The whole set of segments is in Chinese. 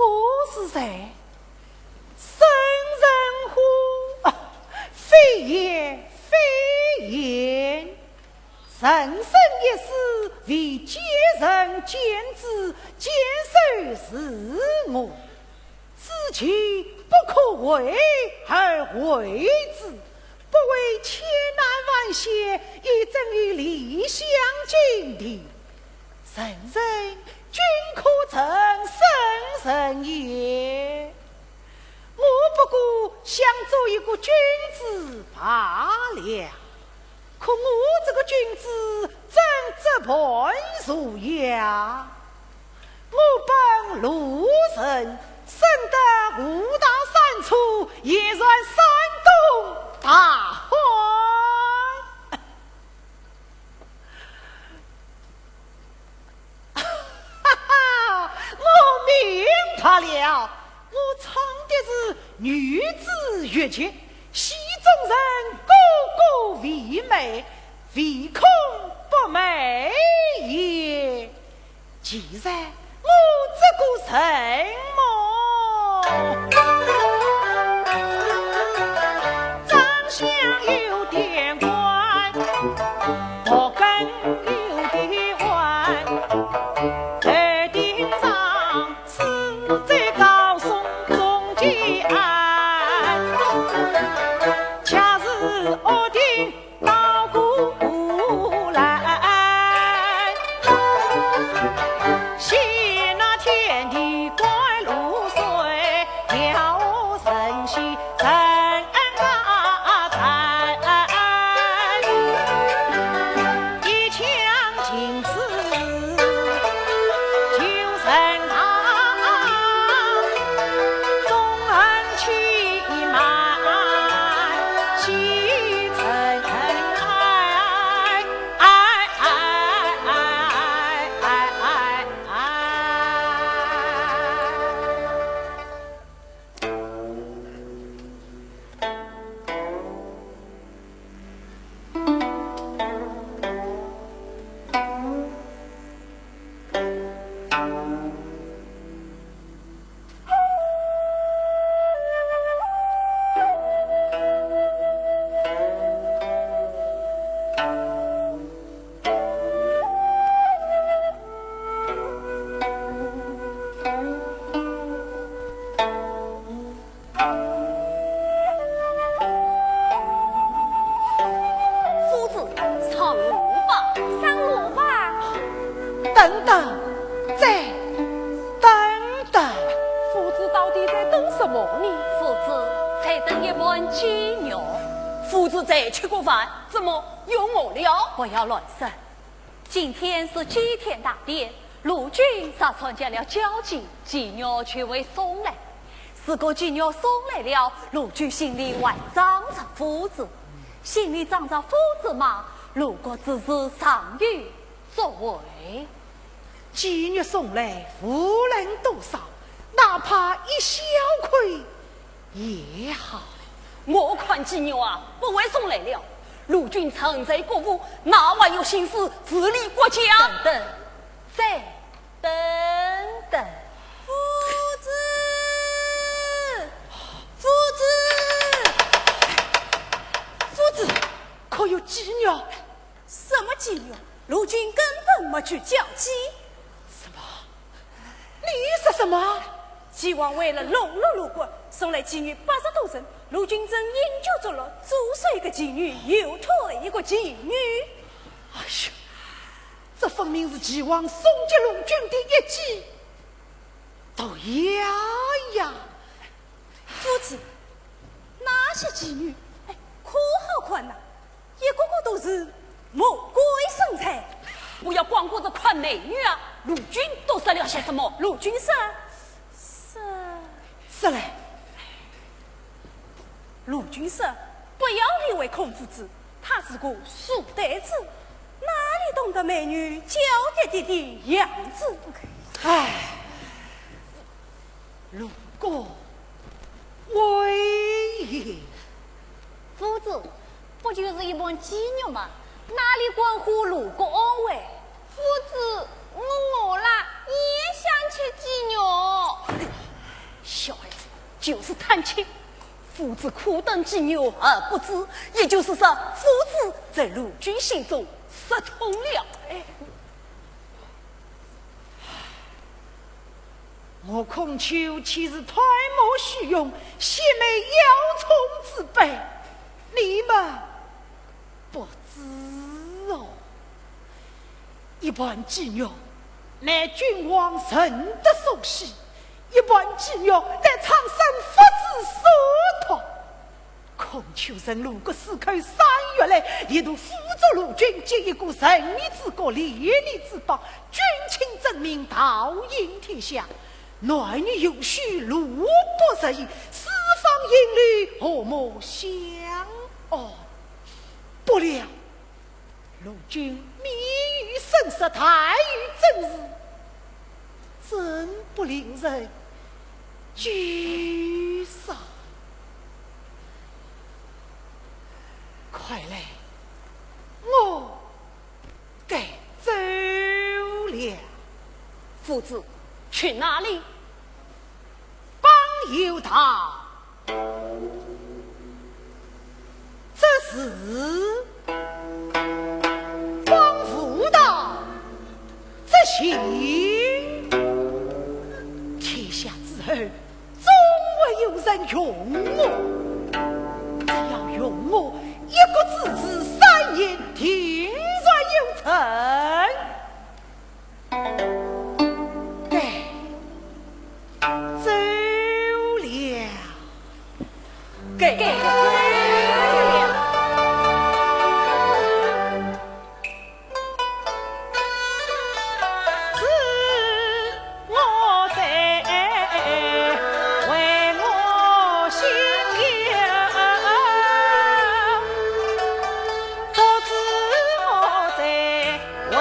我是谁？生人乎？非也，非也。人生一世，为奸人奸子，奸手是我。此其不可为而为之，不为千难万险，以正于理想境地。人人均可成圣人也。我不过想做一个君子罢了。可我这个君子怎责盘如呀？我本路人，生得五大三粗，也算山东大患。哈哈，我明白了，我唱的是女子乐曲，戏中人个个为美，唯恐不美也。既然我这个什么长相有点弯，我跟有点弯，头顶上是在高耸中间岸，恰是屋顶稻谷来，西那天地观露水，调神仙人大才，一腔情词求神堂，忠恩气满西城等等，再等等，夫子到底在等什么呢？夫子在等一碗鸡肉。夫子才吃过饭，怎么有我了？不要乱说。今天是祭天大典，陆军才参加了交祭，鸡肉却未送来。如果鸡肉送来了，陆军心里还长着夫子，心里长着夫子嘛，如果只是上谕作为。鸡肉送来无论多少，哪怕一小块也好。我看鸡肉啊，不会送来了。陆军常在国务，哪还有心思治理国家？等等，再等等，夫子，可有鸡肉？什么鸡肉？陆军根本没去交鸡。什么？你说什么？齐王为了笼络陆国，送来妓女80多人，陆军正研究着了，诛杀一个妓女，又退一个妓女。哎呀，这分明是齐王送给陆军的一计。对呀，夫子，那些妓女，可好看呐，一个个都是魔鬼身材。不要光顾着看美女啊！陆军都说了些什么？陆军说。是嘞，陆军说：“不要理会孔夫子，他是个书呆子，哪里懂得美女娇滴滴的样子？”唉，陆国威也。夫子，不就是一碗鸡肉吗？哪里关乎陆国安危？夫子，我饿了，也想吃鸡肉。小孩子就是贪钱，夫子苦等几牛而不知，也就是说，夫子在陆军心中失宠了。我孔丘岂是推磨虚用、邪魅妖虫之辈？你们不知哦。一般妓女乃君王神的所系，一般妓女乃苍生福之所托。孔丘人路过4口3月来，一度辅助陆军建一个仁义之国、廉吏之邦，军情正明，道应天下。男女有序，路不拾遗，四方音律，和睦相安。不料陆军密于生死，太于政治，真不令人沮丧。快来，我该走了。夫子去哪里？帮有道，这是帮辅道，这行天下之后，总会有人用我。只要用我，一个字字3言，天然有成。走了，给走了。是我在为我心忧，都是我在为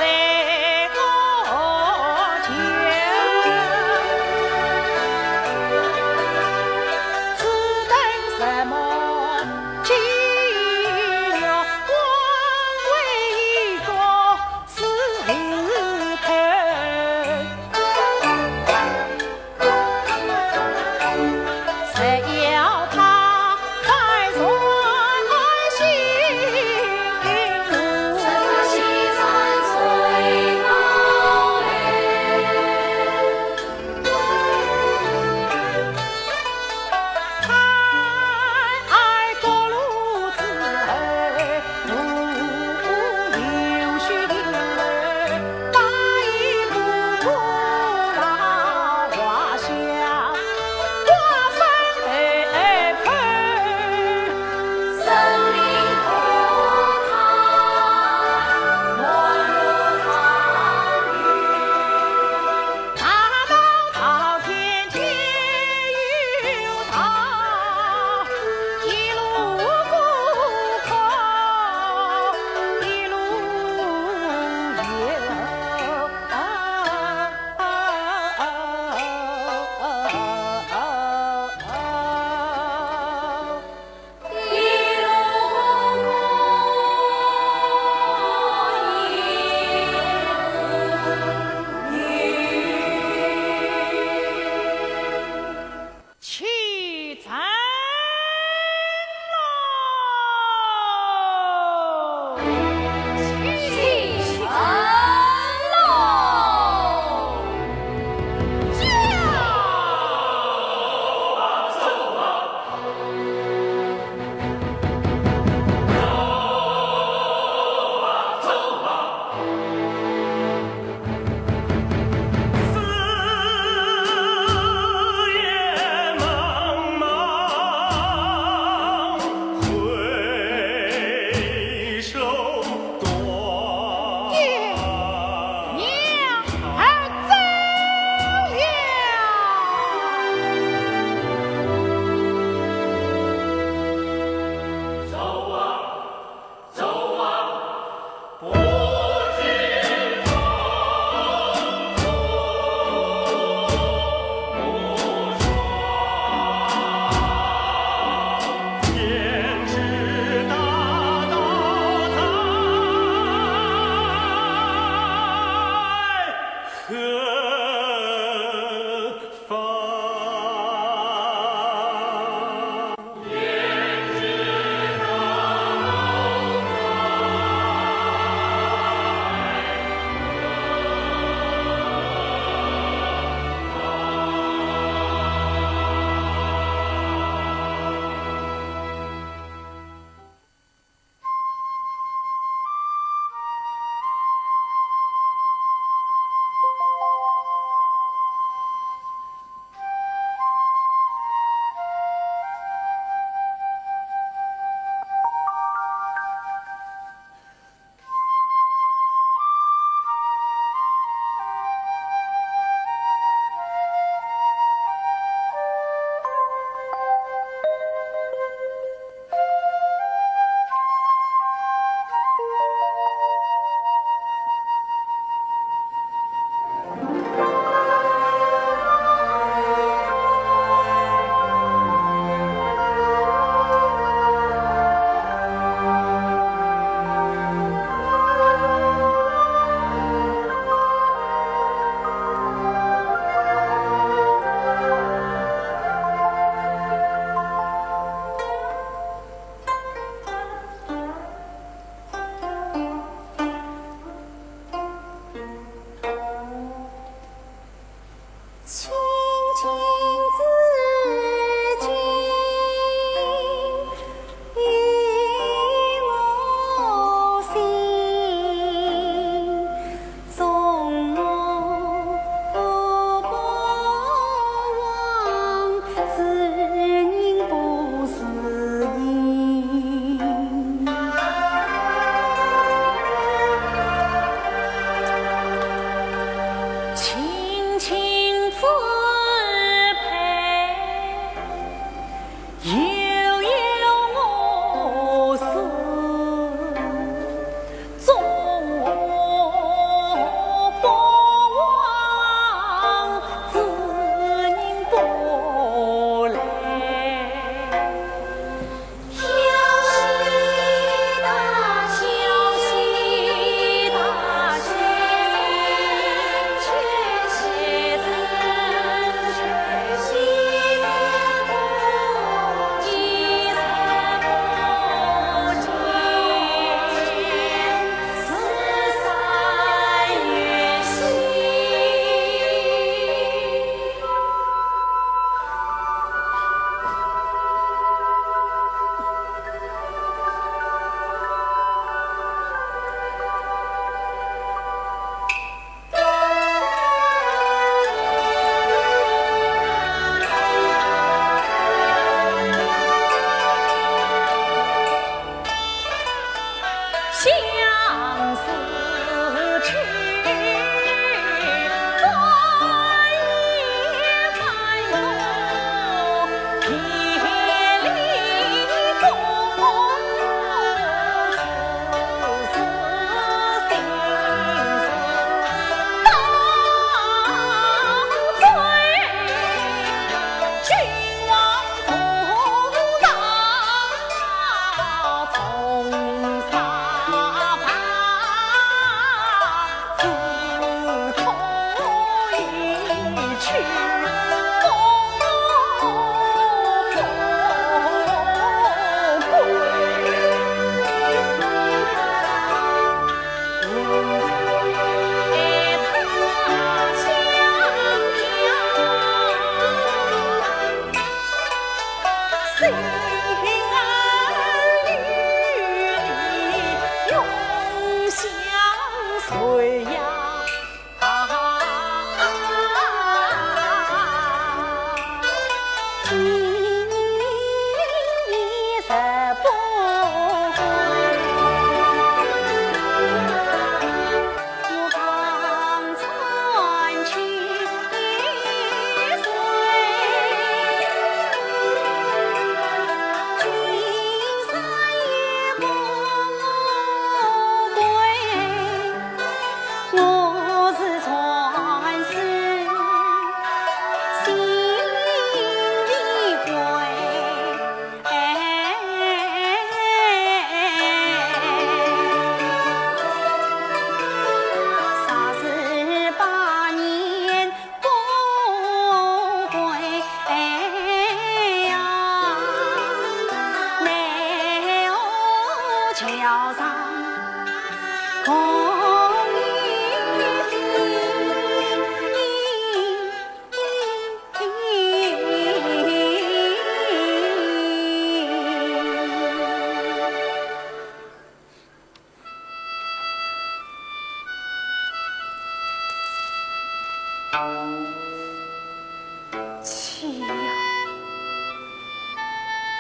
妻呀，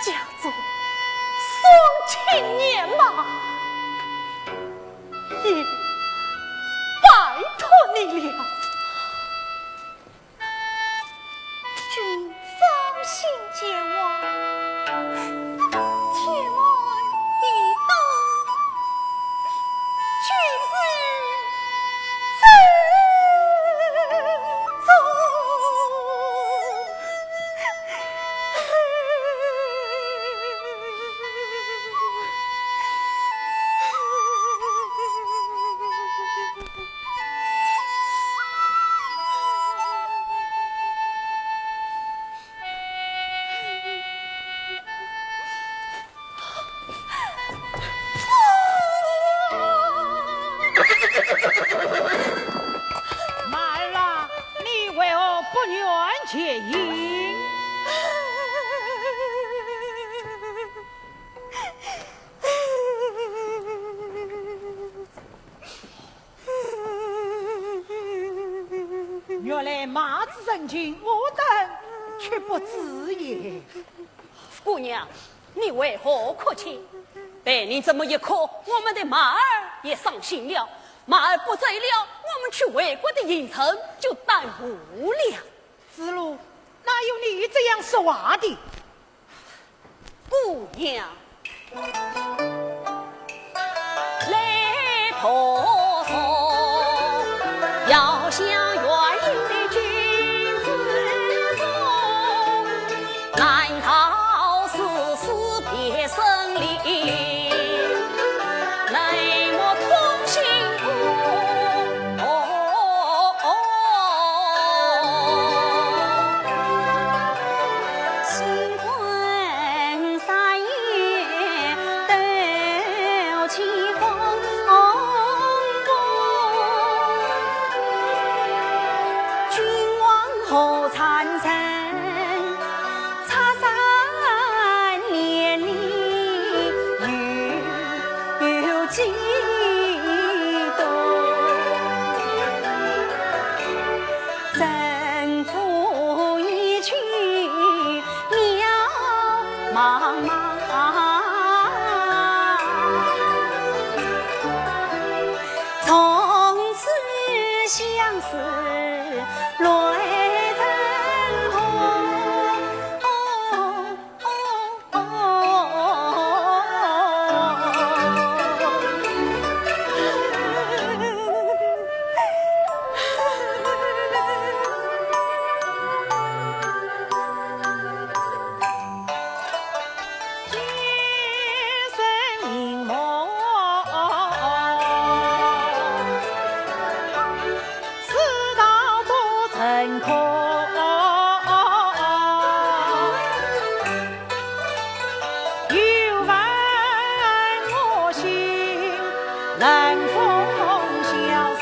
叫做双亲年嘛，也拜托你了。君放心接我，天外一道，君是正宗。满了，你为何不愿结姻？原来马子成亲，我等却不知也。姑娘，你为何客气？被你这么一哭，我们的马儿也伤心了。马儿不在了，我们去魏国的营城就耽误了。子路，哪有你这样说话的？姑娘，来婆娑，要向远迎的君子同，难逃丝丝别生离。内莫同心新婚三夜斗气风君王后参参插山连理有几多征服一群鸟茫茫从此相思泪成夜深凝眸，世道多成空。有问我心，能否相送？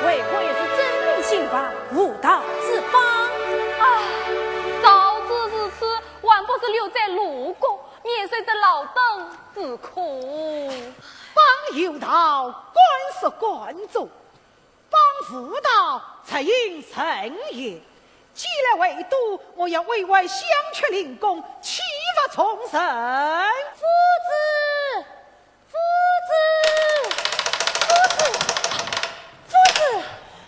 魏国也是真命刑罚，无道之邦。早知如此，还不是留在鲁国，免受这劳动之苦。帮右道官是官做，帮辅道才应成也。既来为都，我要委外相却领功，岂不从神？夫子，夫子，夫子，夫子，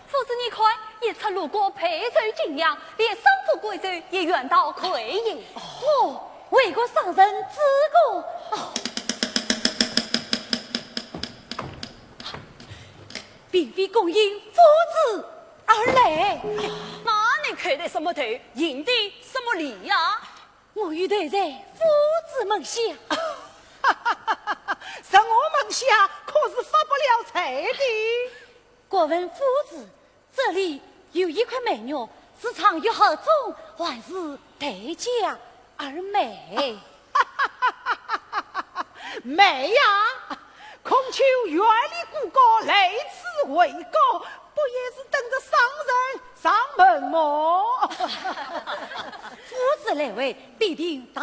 夫子，你看，一出鲁国配受敬仰，连生父贵族也远道馈迎。哦，为国上人之功。并非恭迎夫子而来，那你看的什么头，迎的什么礼呀？我欲对在夫子门下。在我门下可是发不了财的。过问夫子，这里有一块美玉，是藏于何中，还是待价而美？美呀！孔求远离故国，来此为告，不也是等着商人上门么？夫子来为，必定大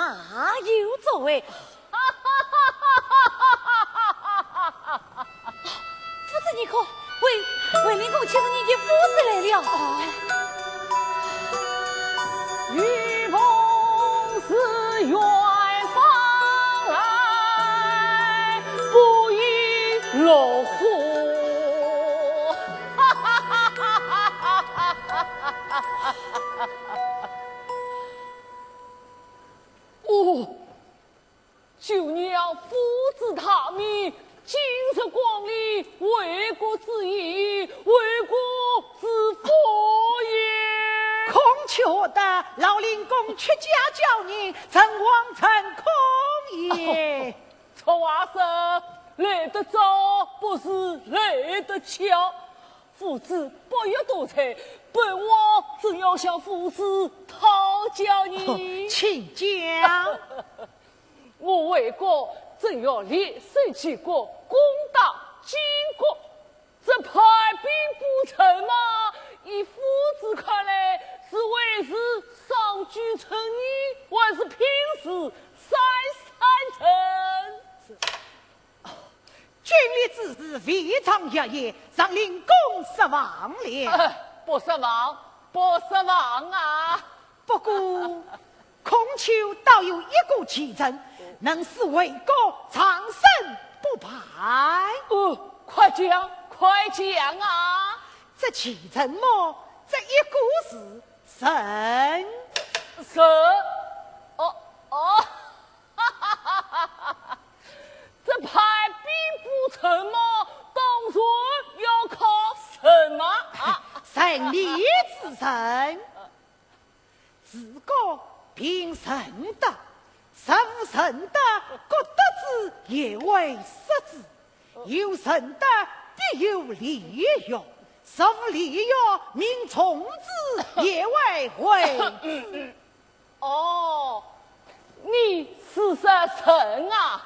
有作为。你可为林公，其实你的夫子来了。雨鹏是远方来，不亦乐乎。哦，就娘夫子他命，今日光临，为国之义，为国之福也。孔求得老林公出家教人，曾望成空也。这话说来得早，不是来得巧。夫子不要多财，本王正要向夫子讨教你。请讲。我为国正要联手齐国，攻打晋国，这派兵不成吗？以夫子看来，是为是上举成义，还是拼死三臣？军力之事非常热烈，让林公失望了。不失望，不失望啊！不过孔丘倒有一个奇珍，能使魏国长生不败。快讲，快讲啊！这奇珍么？这一个是神。这派兵不成吗？当然要靠神啊！胜利之神，自古凭神德，实无神德，各得之也为失之；有神德，必有利用；实无利用，民从之也为惠之。你是神啊！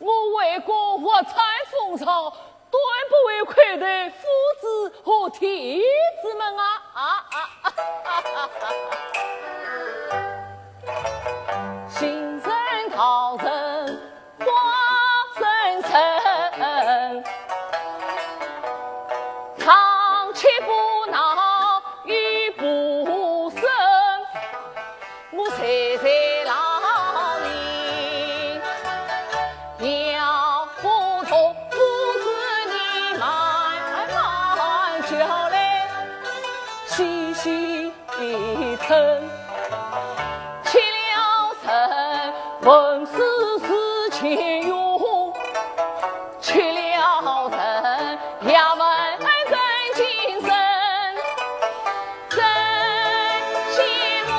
我为国活采风潮，对不为愧对夫子和弟子们啊！新人讨人花生城，长期不闹雨不生，我岁岁老年要不同夫子你慢慢叫来细细疼，起了身问世事情用，去了身也问人精神，真羡慕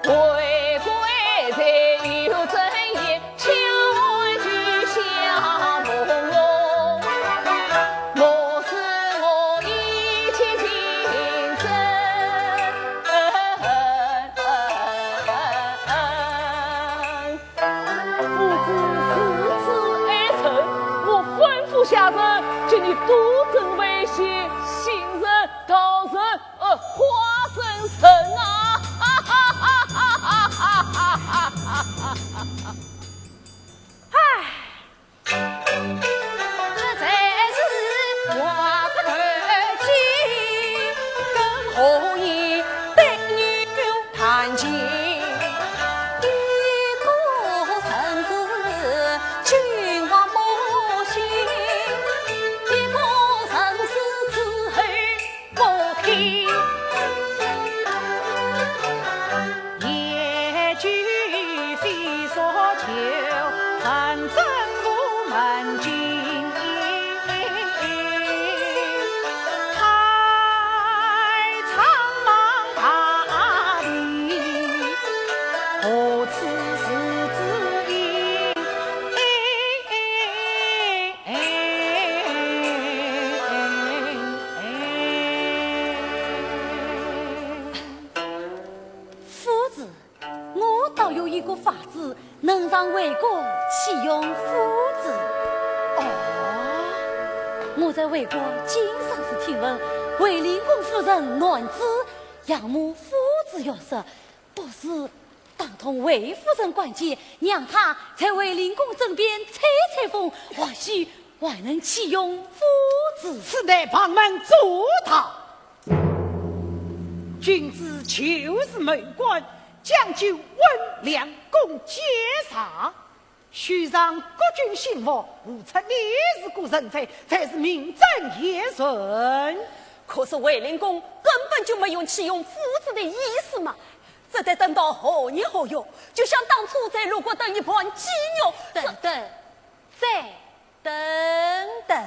为国才有正义，千万句相逢哟。莫使我一起竞争，夫子如此爱臣，我吩咐下人，叫你督正为先，信任道人，花生神啊！这才是话不投机，更何以对女谈情？一个臣子君王莫信，一个臣子之后不听。野居非所求，反正无门径。太苍茫大地，何此世之意？夫子，我倒有一个法子，能让魏国启用夫子。我在魏国经常是听闻，魏灵公夫人乱子，仰慕夫子要说，不是当同魏夫人管接，让他在卫灵公枕边吹风，或许还能启用夫子。此乃旁门左道。君子就是门官，讲究温良恭俭让，须让国君信服，无出烈士国人才，才是名正言顺。可是卫灵公根本就没有启用夫子的意思嘛，这得等到后年后月，就像当初在鲁国等一盘鸡肉，等等，再等等。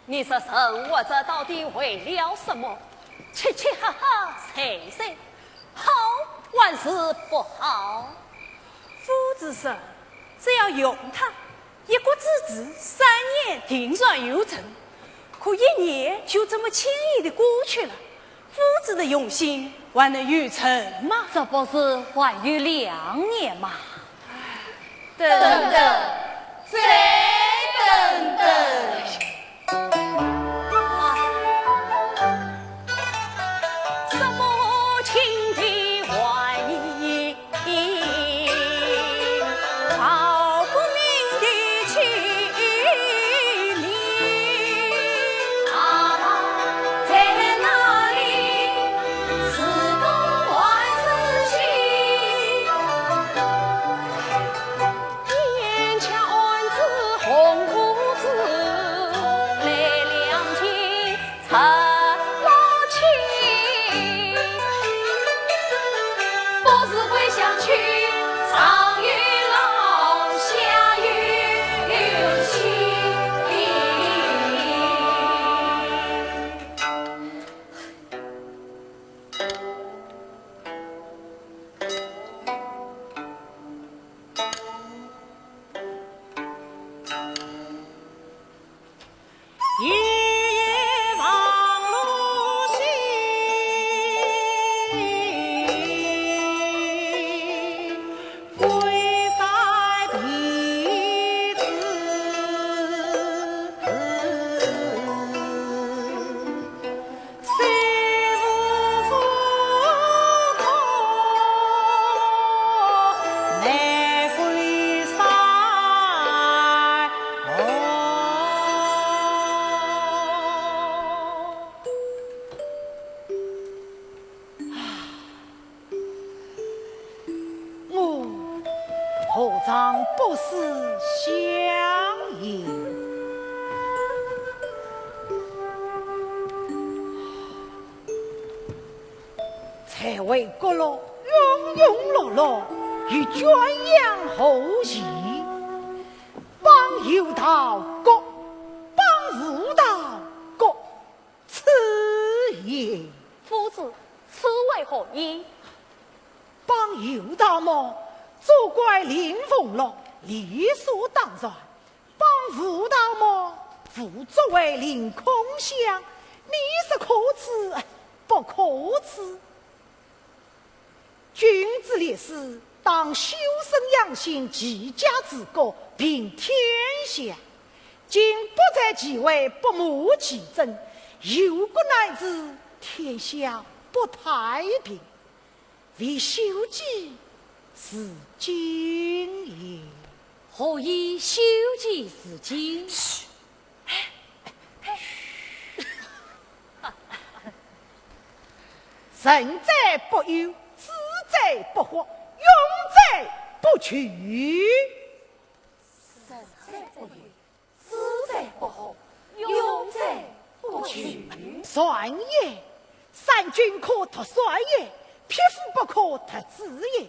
你说生活这到底为了什么？吃吃喝喝谁谁好还是不好？夫子说只要用它，一国之治3年定然有成。可1年就这么轻易的过去了，夫子的用心还能有成吗？这不是还有2年吗？等等，再等等。何尝不是相迎？才为阁老庸庸碌碌，与圈养后裔，帮有道国，帮无道国，此也。夫子，此为何意？帮尤大茂作怪林凤龙理所当然，帮吴大茂副作为林空相，你是可耻不可耻？君子烈士当修身养性，齐家治国，平天下。今不在其位，不谋其政，忧国乃至天下不太平。为修己是今也。何以修己是今？生者不忧，死者不惑，勇者不屈。生者不忧，死者不惑，勇者不屈。算也，善君可托帅也，匹夫不可托子也。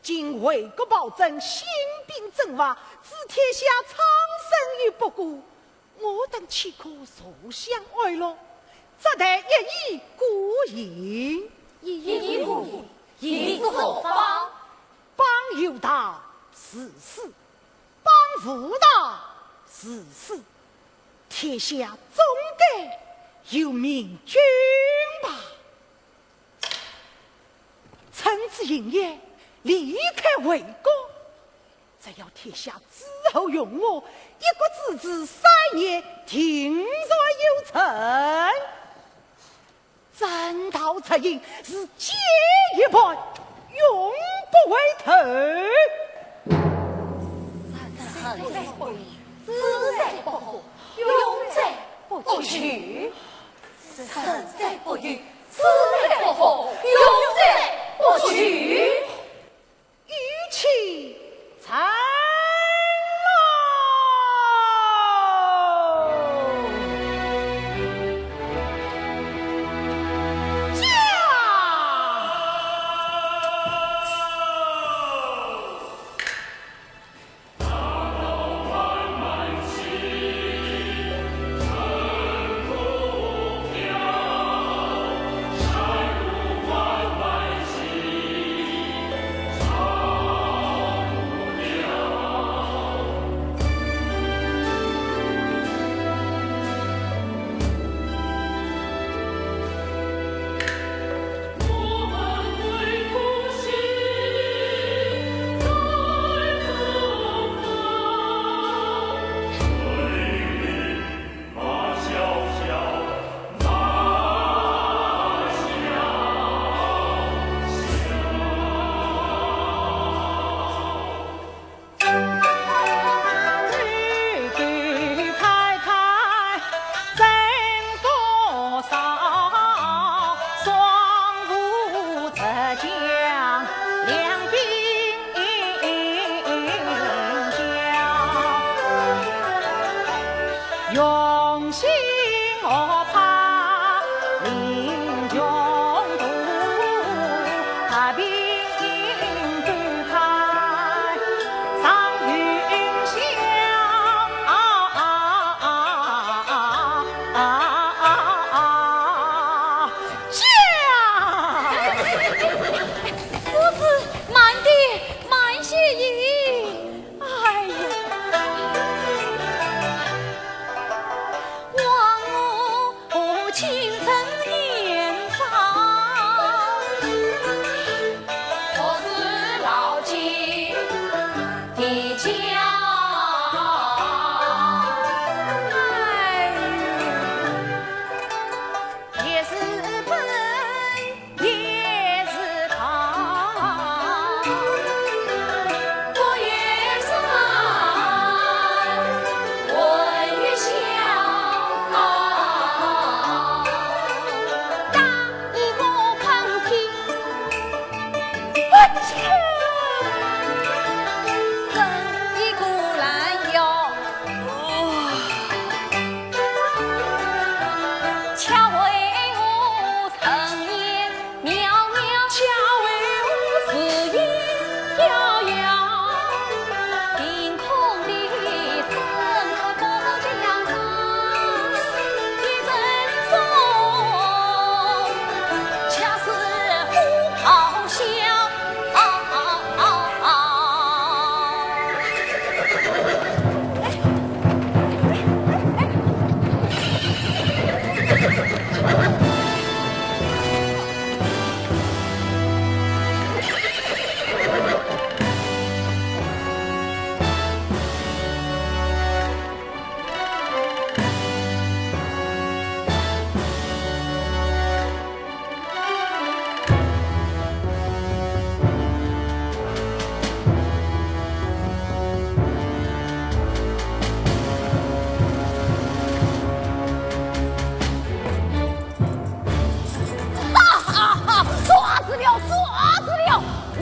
今为国保政，兴兵征伐，置天下苍生于不顾，我等岂可所向而落？则得一意孤行，一意孤行，一之何方？帮有道是事，帮无道是事。天下总该有明君吧。臣子营业，离开为国，只要天下之后用我，一国之治3年，停若有成。正道出营是结一派，永不回头。生者不忧，死者不惑，勇者不屈。生者不忧，死者不惑，勇者不屈。与其成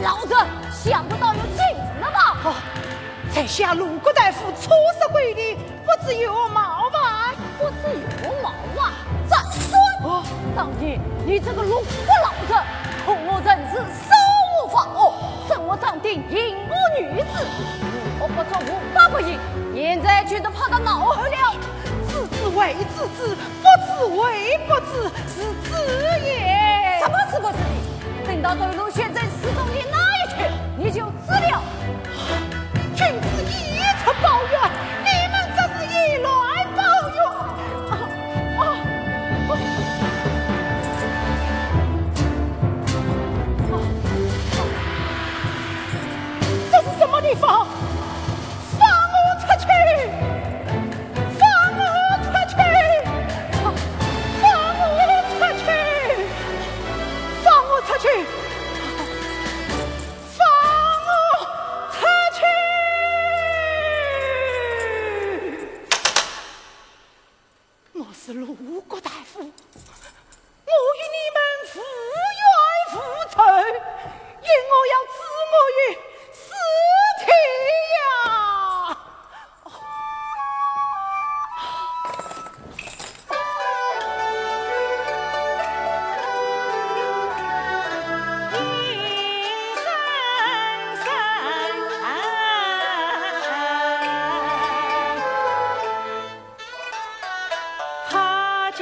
老子想不到有镜子了吧？哦，在下陆国大夫出师归礼，不知有冒犯，不知有冒犯。再说，哦，当年你这个鲁国老子，恐我人是手无法恶，赠我长定淫魔女子，我不做无法不义，现在却都跑到脑后了。知之为知之，不知为不知，是知也。什么是不是的？等到对路选在失踪的那一天，你就知了。君子一曾抱怨，你们这是一乱抱怨。这是什么地方？放我出去！放我出去！放我出去！放我出去！放我出去！我是陆国大夫，我与你们无冤无仇，因我要置我于死地呀！一声声他记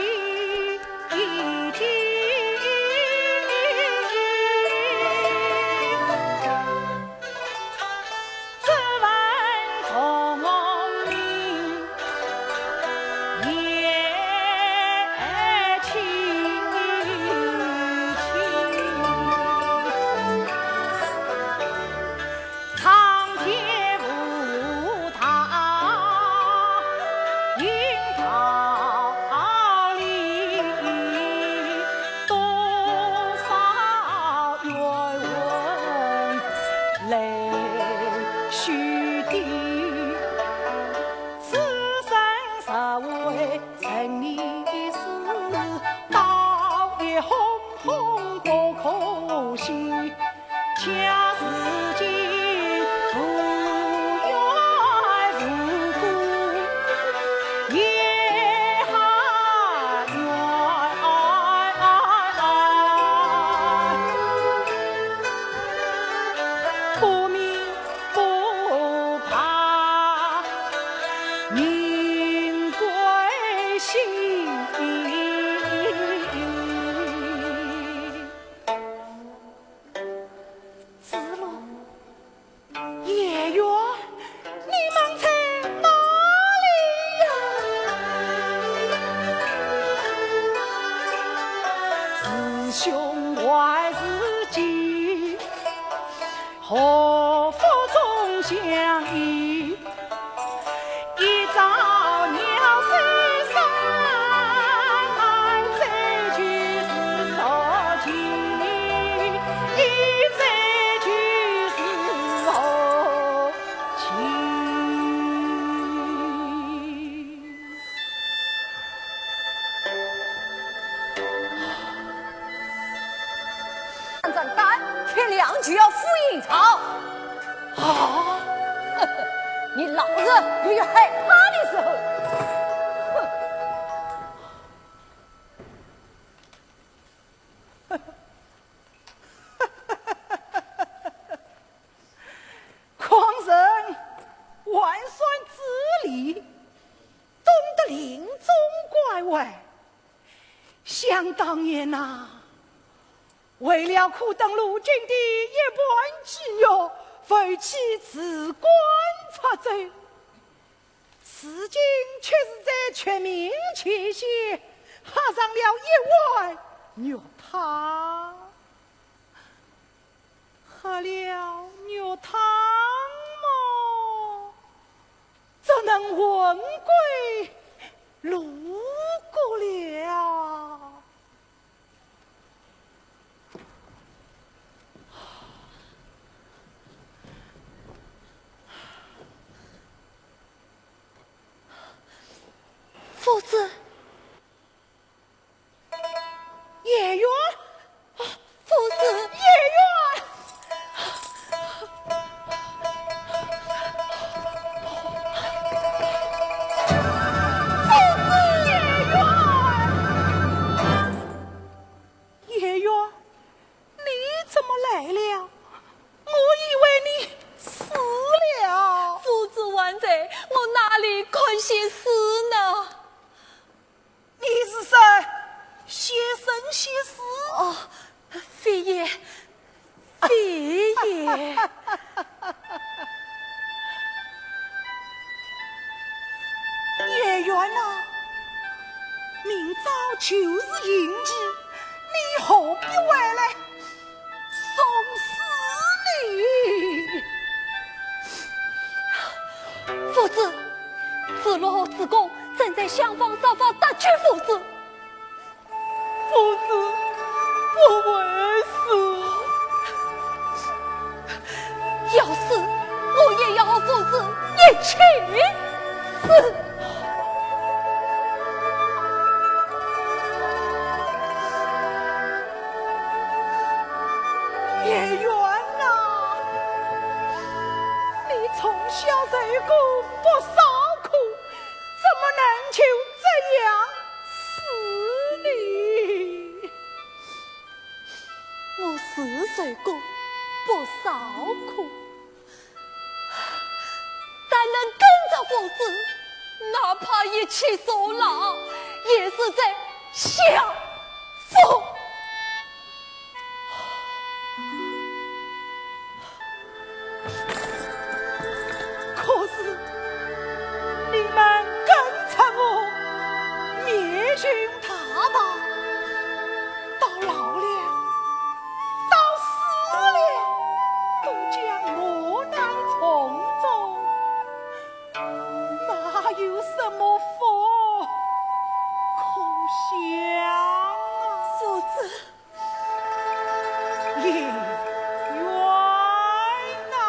忆记。只闻钟鸣夜凄凄，苍天无他应道理，多少冤魂泪须滴，此生实为成你事，道也轰轰多可惜，恰是今无缘无故，也含冤。不明不怕，命归心。子路、叶远，你们在哪里呀？师兄还是己，何福中相依？一朝鸟飞山，再去是何期？一再去是何期？战丹天亮就要赴营朝。啊！你老子也有害怕的时候。狂人万算之力，懂得临终怪味。想当年呐、为了苦等陆军的一万计略，废弃辞官出走，如今却是在全民前线喝上了一碗肉汤，喝了肉汤么，怎能魂归陆国了？夫子，叶远，夫子，叶远。些事？哦，非也，非也。月圆啊，明早就是迎日，你何必回来送死你？夫子，子罗子贡正在想方设法打击夫子。夫子不会死，要死我也要和夫子一起死。月圆啊，你从小受过不少苦，怎么能就这样死你？我是受过不少苦，但能跟着夫子，哪怕一起受牢，也是在享福。可是你们跟着我灭军踏道，到老了，到死了，都将磨难重重，哪有什么福可享啊？夫子，月圆啊！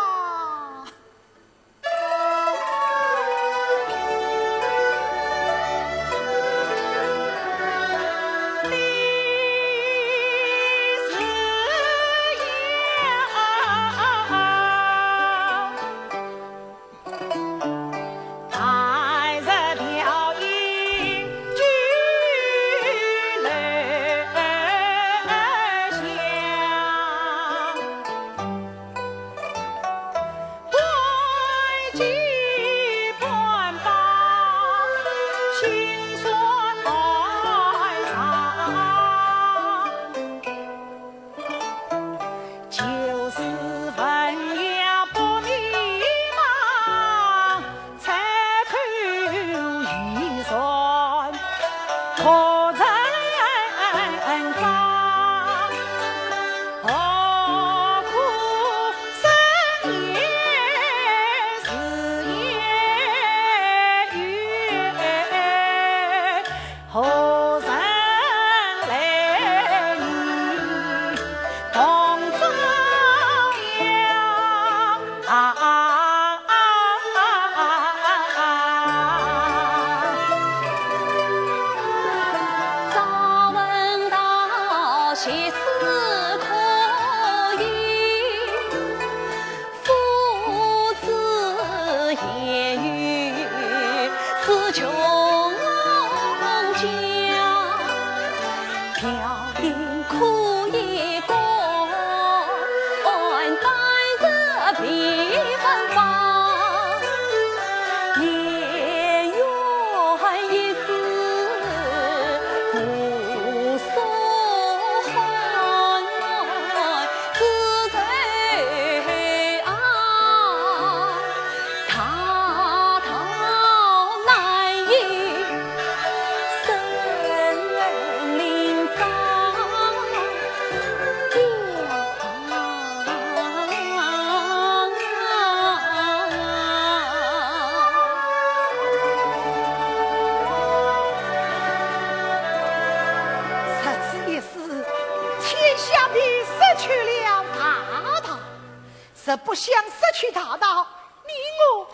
实不想失去大道，你我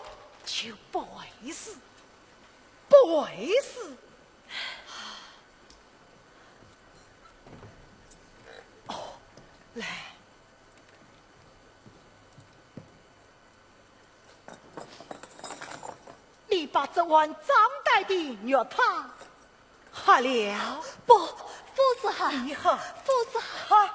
就不会死，不会死。哦，来，你把这碗张带的药汤喝了。不，夫子喝，你喝，夫子喝。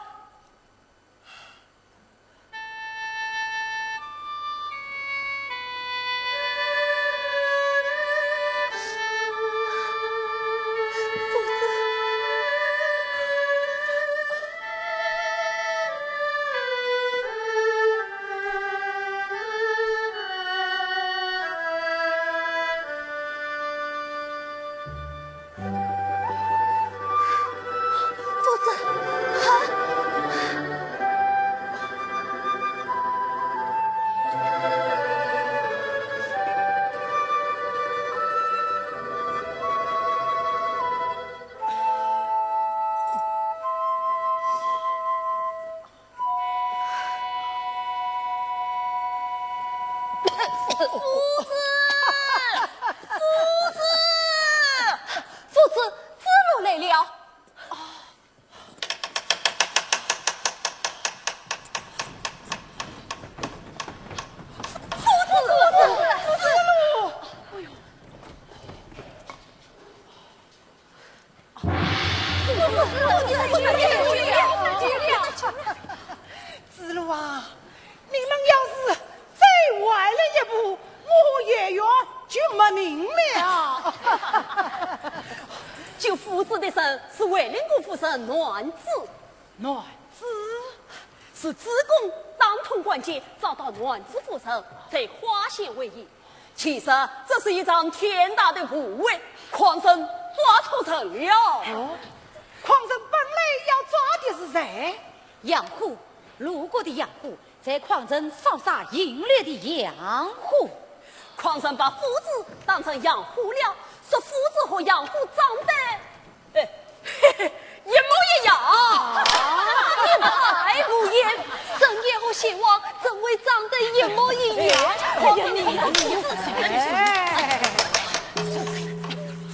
子路啊，你们要是再晚了一步，我爷爷就没命了。救夫子的神是为令国夫神暖子，暖子是子贡当头关节找到暖子夫神，才化险为夷。其实这是一场天大的误会，狂神抓错成了。狂人本来要抓的是谁？养虎，路过的养虎，在狂人烧杀淫掠的养虎。狂神把夫子当成养虎了，说夫子和养虎长得，一模一样。你太无言，神爷和邪王怎会长得一模一样？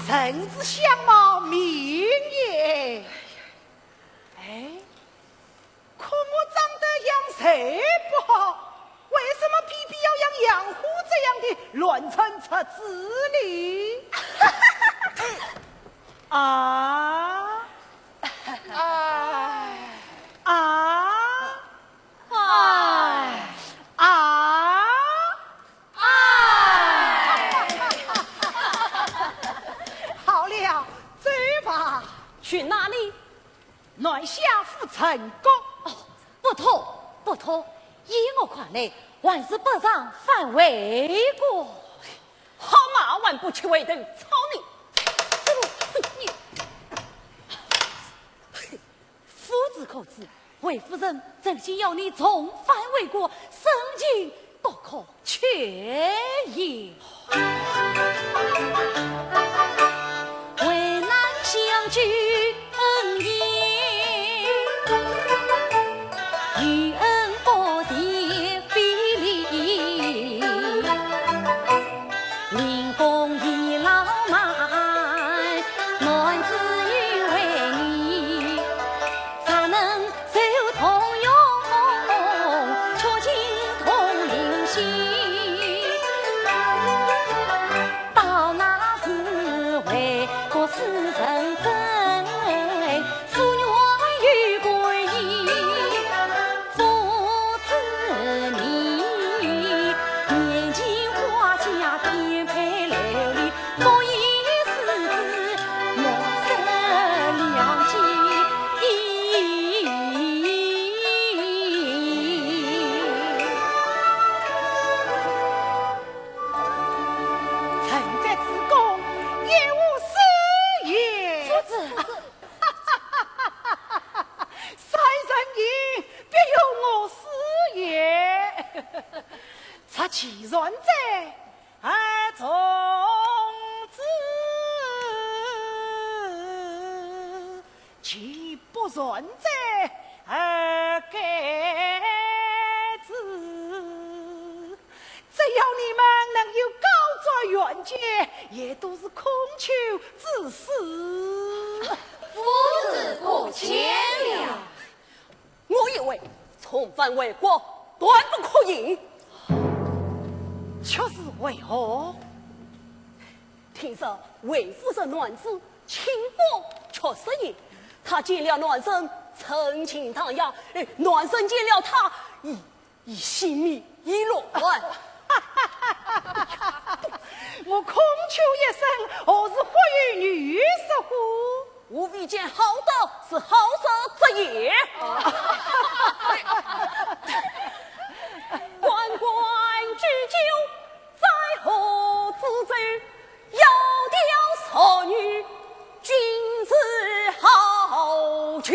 臣子相貌明也。可我长得像谁不好？为什么偏偏要让养虎这样的乱臣出子呢？好了，走吧。去哪里？暖下府成功。不妥，不妥！依我看来，还是不让反为过。好马万不去为头操你！夫子可知，魏夫人真心要你重返魏国，生计不可缺也。为难相聚恩义，与恩报谢非礼，临风倚老迈，暖子欲为你，咋能受同用，却尽同灵犀？到那时为国死人真，父女与归依，父子你年轻花甲颠沛流离，不以世子莫失良机。臣在之功，也无失也。夫子，三人言，必有我师也。出其软者，而从之；其不软者，而改之。只要你们能有高瞻远见，也都是空求之事。夫子过谦了。我以为重返魏国断不可引，却是为何？听说魏夫人暖子秦国却是也，他见了暖生陈情荡漾，暖生见了他已性命已乱。我空求一生，何是活于女色乎？吾必见好道是好色之也。关关雎鸠，在河之洲。窈窕淑女，君子好逑。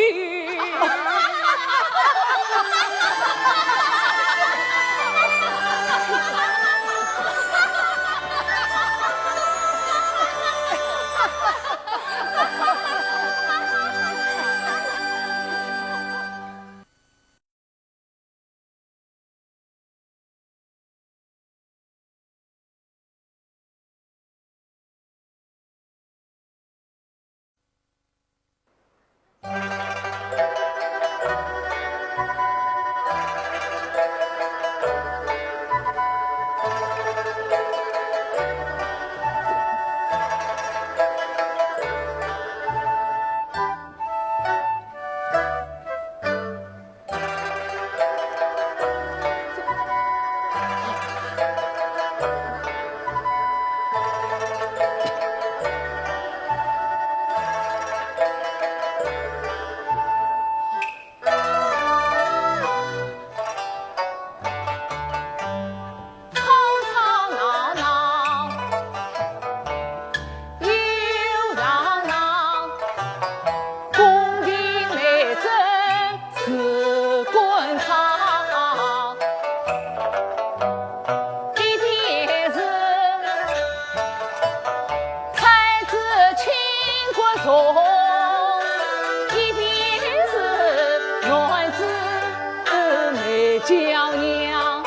娇娘，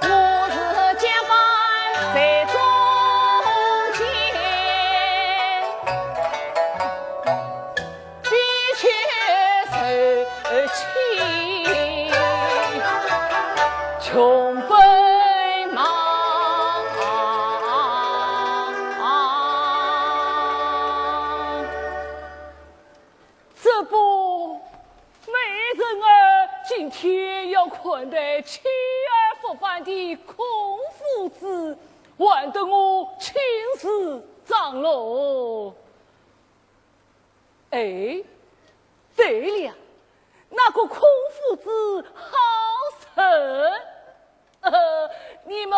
我是家班在中间，比却受气，穷奔忙。这不，美人儿今天要困得气儿不凡的孔夫子，玩得我亲自张罗。哎，对了，那个孔夫子好神，你们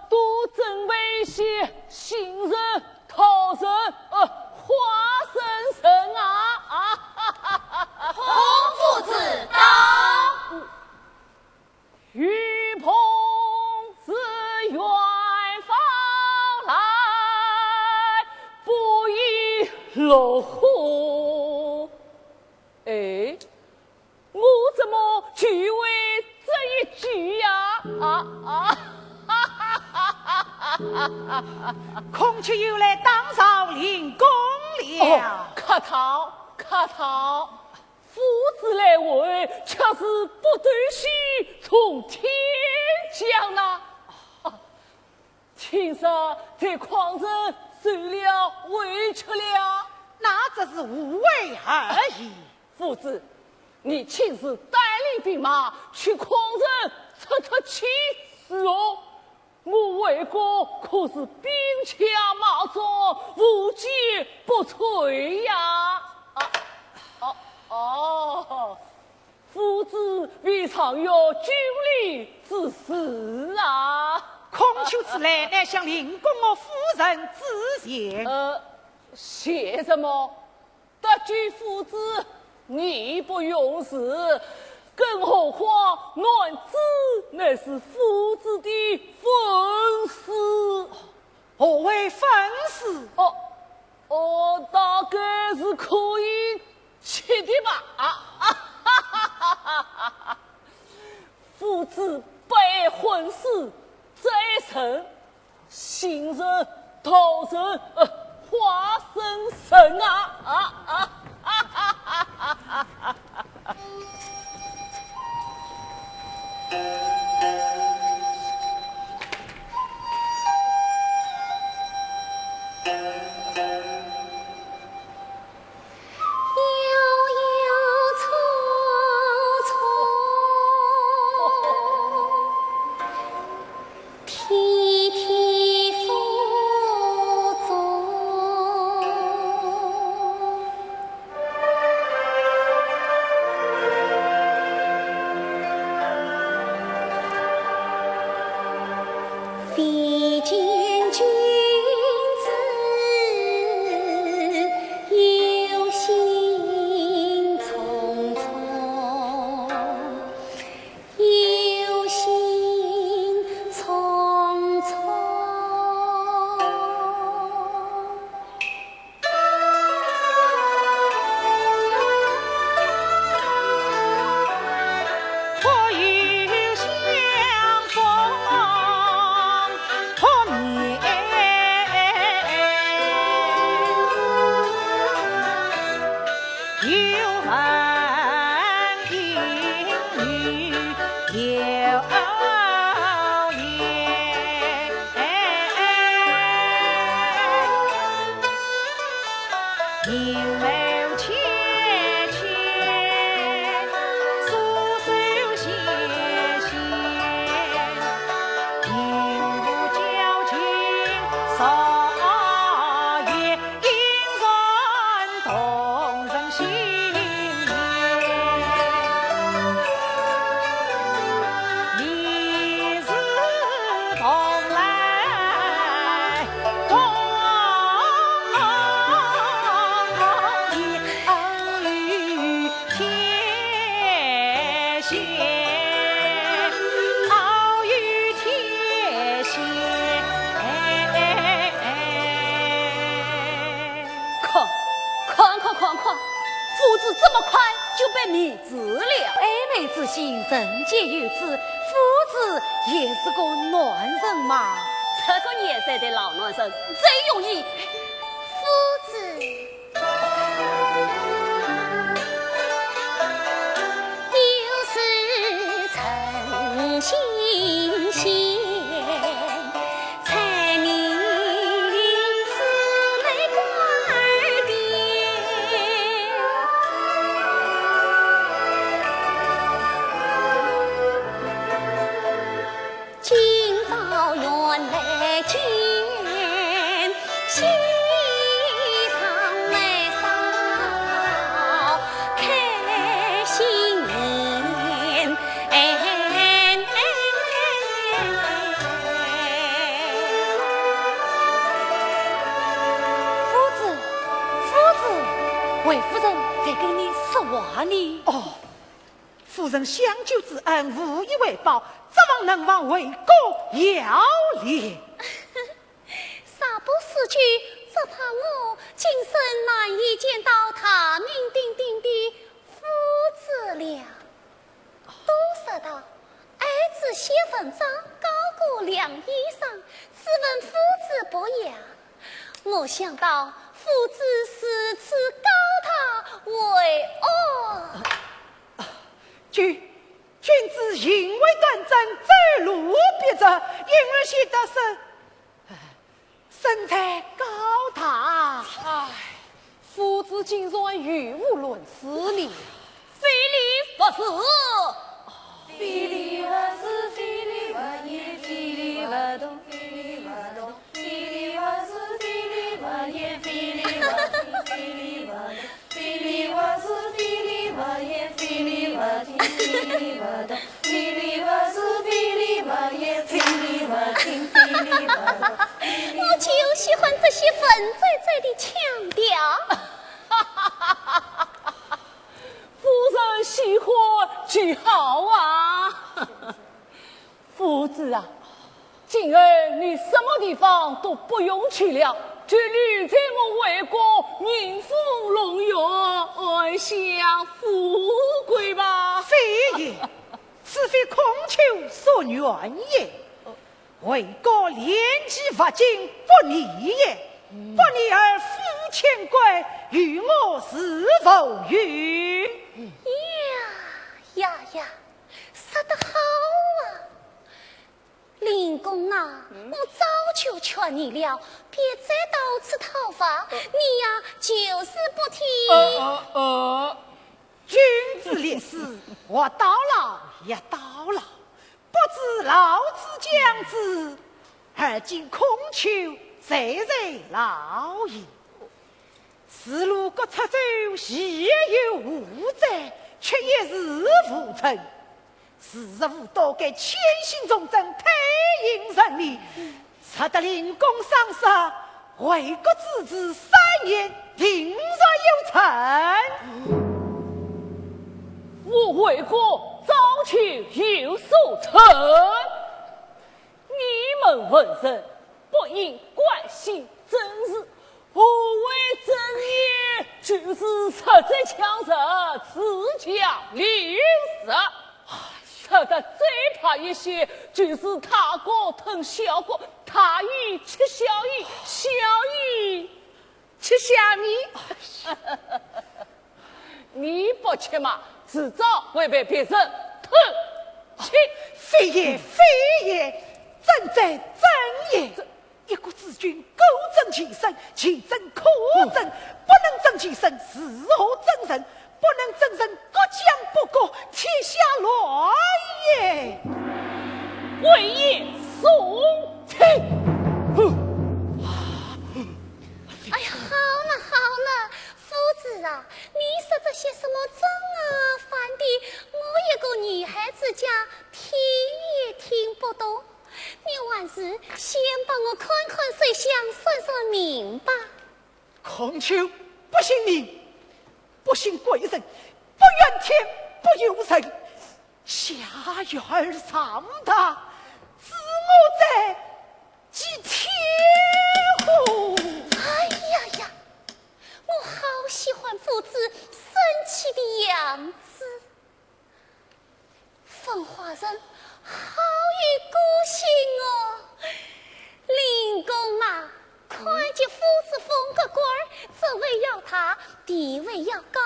多准备些杏仁、桃仁、花生仁啊！孔夫子到。玉鹏自远方来，不亦乐乎？哎，我怎么只为这一句呀？孔雀又来当上领功了。客套，夫子来问，却是不断西从天降呐！青纱在狂人受了委屈了，那只是无为而已。夫子，你亲自带领兵马去狂人出气势哦！我为国可是兵强马壮，无坚不摧呀！夫子未尝有军礼之事啊！孔丘此来乃向领公我夫人致谢。谢什么？得罪夫子，你不用事，更何况俺子乃是夫子的分事。何为分事？大概是可以吃的吧。夫子备婚事在身，杏仁、桃仁、花生仁啊！子这么快就被迷子了？妹之心人皆有之，夫子也是个暖人嘛。这个年岁的老暖人最容易。夫子有时诚心贤，才名自来官儿殿。今早原来见，西上来扫开新年。夫子，韦夫人在跟你说话呢。哦，夫人相救之恩无以为报，怎望能望为国要怜？啥不思去，只怕我今生难以见到他名鼎鼎的夫子了。都说道，儿子写文章高过量衣裳，只闻夫子不雅。我想到夫子是此高他为恶。君子行为端正，走路别直，因而显得身材高大。唉，夫子竟然语无伦次了，非礼勿视。非礼勿视，非礼勿言，非礼勿动，非礼勿动，非礼勿视，非礼勿言，非礼勿听，非礼勿动，非礼勿视，非礼勿言，非礼勿听，非礼勿动，非礼勿视，非礼勿言，非礼勿听，非礼勿动。我就喜欢这些文绉绉的腔调。夫人喜欢句好啊。夫子啊，今儿你什么地方都不用去了，这里这么为国民富荣耀，安享富贵吧。非也，此非空求所愿也。为国廉洁勿敬，不义也。不义而夫千贵，与我是否与？呀，说得好啊！林公啊，我早就劝你了，别再到此讨伐，你呀就是不听。君子烈士，我到老也到老，不知老子将至，而今空求谁老矣。思路各出走，亦有无灾，却也是无成。时日无多，给千辛重征，推引人力，使得灵公上杀，为国之子3年，定然有成。我为国早求有所成，你们文人不应关心政事，何为正业？就是实在强人，自强流实。吃的最怕一些，就是他国疼小国，他鱼吃小鱼，小鱼吃虾米。你不吃嘛，迟早会被别人吞去。非也，正在正也。一国之君，苟正其身，其政可正；不能正其身，是何正人？不能正人，各将不国，天下乱也。为也宋清。哎呀，好了，夫子啊，你说这些什么正啊反的，我一个女孩子家听也听不懂。你还是先帮我看看水象，算算命吧。孔丘，不信你，不信贵人，不怨天，不尤人，下月而上他，自我在即天乎？哎呀，我好喜欢夫子生气样子。风华人好有个性哦，林公啊，快接夫子封个官儿，职位要大，地位要高。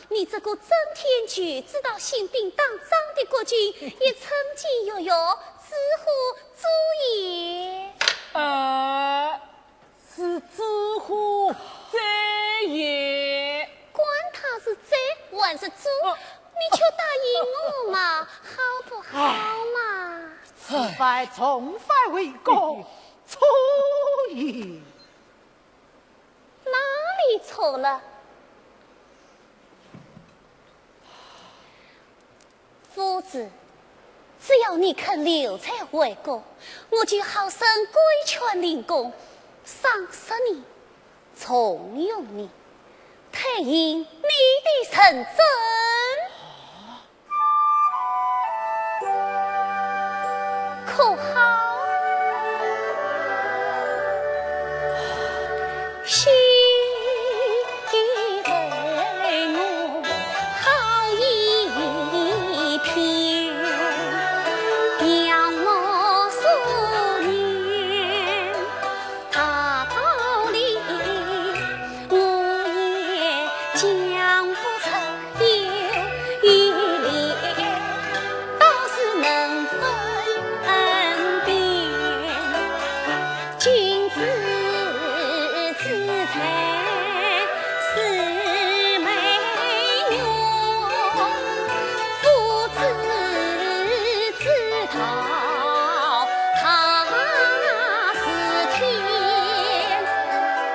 你这个真天举，知道兴兵打仗的国君，也趁机悠悠，知乎主也？是知乎在也。管他是贼还是猪，你就答应我嘛，好不好嘛？此番从犯为公，错矣。哪里错了？夫子，只要你肯留在魏国，我就好生规劝林公，赏识你，重用你，太因你的成真。可好？心为我好一片，仰我所念，大道理我也讲不出有一理，倒是能分辨君子之才是美女，夫子之道他是天，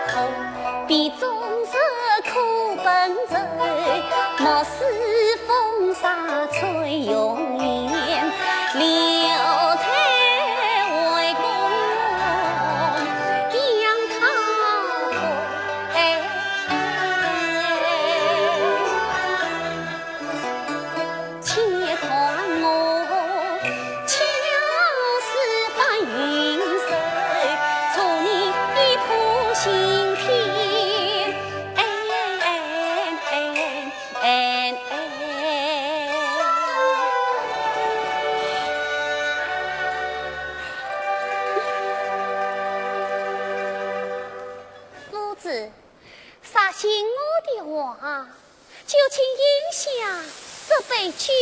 何必终日苦奔走，莫使风沙吹容颜，留在为公养他回。且看我巧施翻云手，助你一铺新篇。夫子，啥信我的话，就请饮下这杯酒。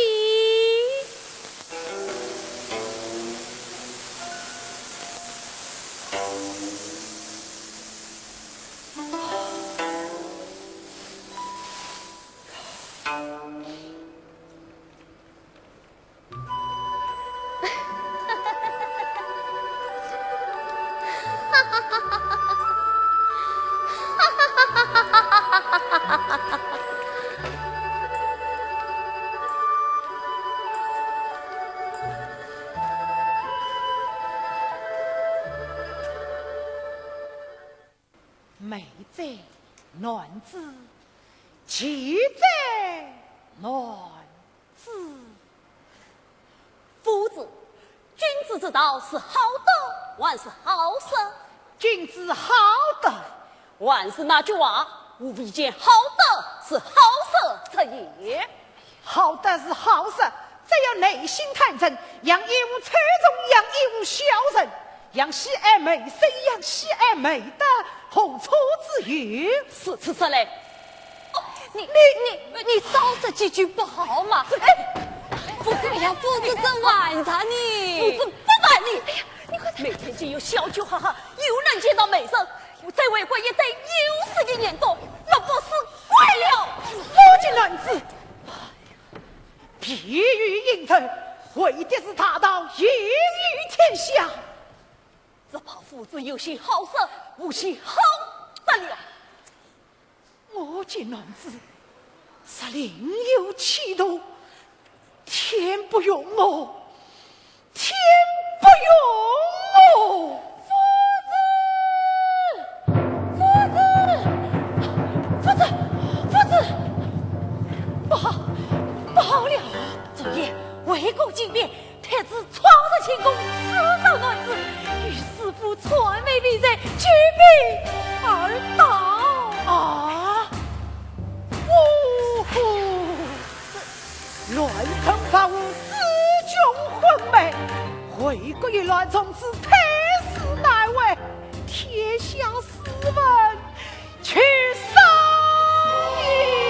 美在暖子，奇在暖子。夫子，君子之道是好德，万是好色。君子好德，万是那句话，无非见好德是好色出也。好德是好色，只要内心坦诚，让一无侧重，让一无小人，让喜爱美色，让喜爱美德，何错之有？是吃出来。你少说几句不好嘛？夫子呀，夫子真完场你，夫子不瞒你，哎呀，你快每天就有小酒哈哈，又能见到美色，在魏国也得有40年多，那不是怪了。我这男子，必欲应头，为的是达到一于天下。只怕夫子有心好色，无心好得了。我这男子是另有企图，天不容我，天不容我。夫子，不好了！昨夜魏国进变，太子闯入寝宫，刺伤男子，与师傅传媒比赛，举兵而倒。啊！呜呼！为国一乱，从此太师难为，天下斯文去丧矣。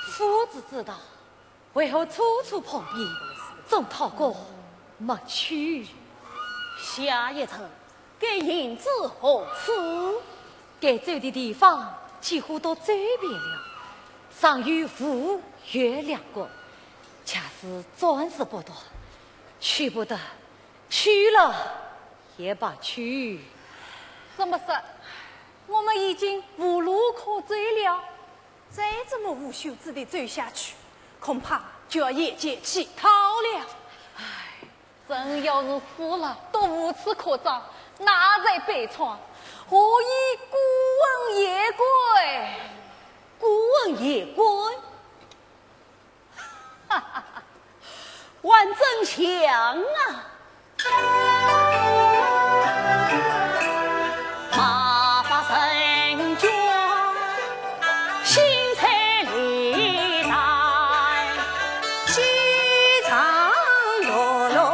夫子知道，为何处处碰壁，总逃过没去？下一层，给银子何处？该走的地方几乎都走遍了，尚有吴越两国，恰是暂时不多，去不得，去了也罢去。这么说，我们已经无路可走了。再这么无休止地走下去，恐怕就要夜间乞讨了。唉，真要是死了，都无处可葬，哪在悲怆？何以孤闻夜归？孤闻夜归，哈哈哈，万真强啊！马发神将，新彩历代，西藏落落。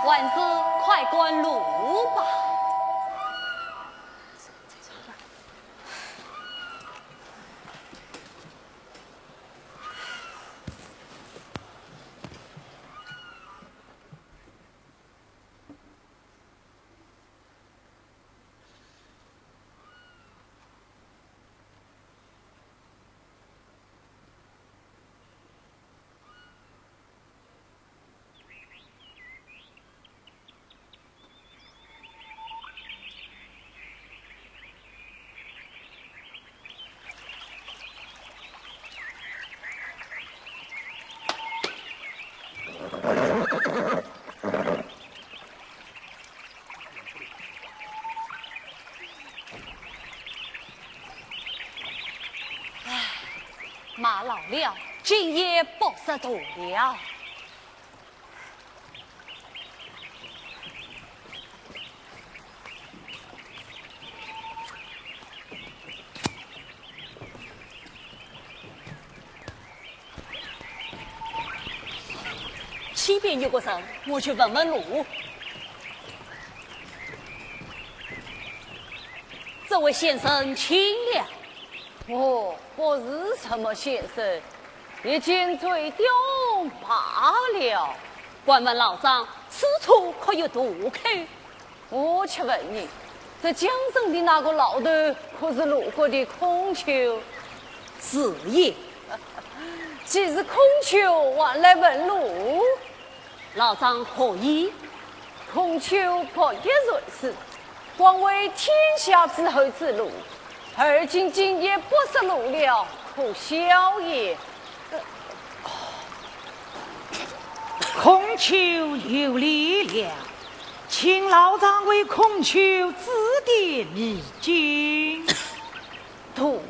万事快关路吧。马老了，今夜不识途了。前边有个人，我去问问路。这位先生请了。我不是什么先生，已经醉丢罢了。问问老张，此处可有渡口？我却问你，这江上的那个老头，可是路过的孔丘？是也。既是孔丘，往来问路，老张何意？孔丘不一瑞士，光为天下之后之路。而今也不识路了，可笑也。孔丘有理了，请老张为孔丘指点迷津。徒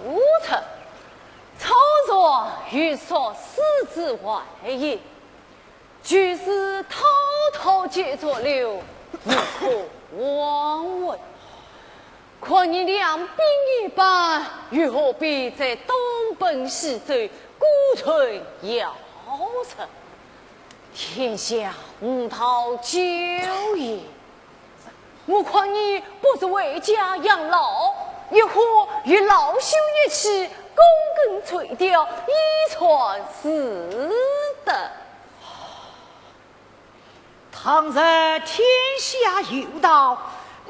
臣操作欲说私之外也，居是滔滔皆作流，不可妄为。况你两鬓一般，又何必在东奔西走，孤存摇城？天下无讨久也。我况你不是为家养老，又何与老朽一起躬耕垂钓，以传世德？倘若天下有道，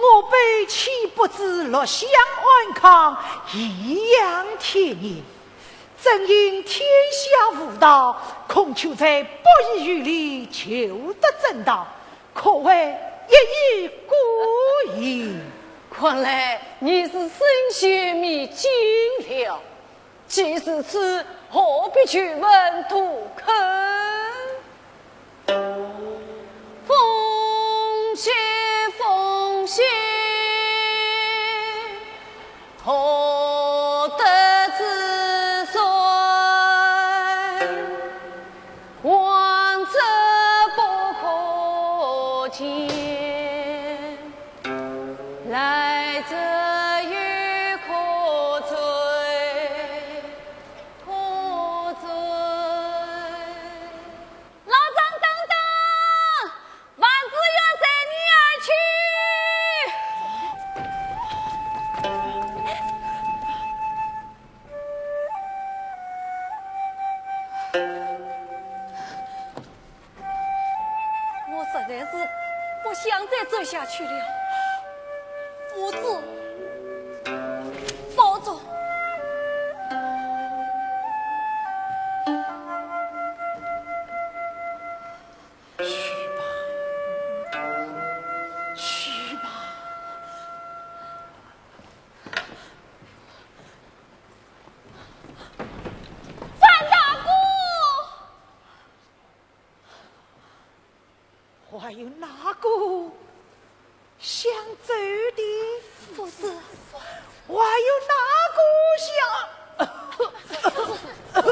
我辈岂不知落乡安康，颐养天年？正因天下无道，孔丘在不遗余力求得正道，可谓一意孤行。看来你是身陷迷津了。既是此，何必去问土坑？风雪风雪，何得子孙？望者不可见，来者欲可追，可追。老张等等，万子要随你而去。我实在是不想再走下去了，夫子，保重。去吧，范大姑，还有哪个想走的？夫子，还有哪个想？夫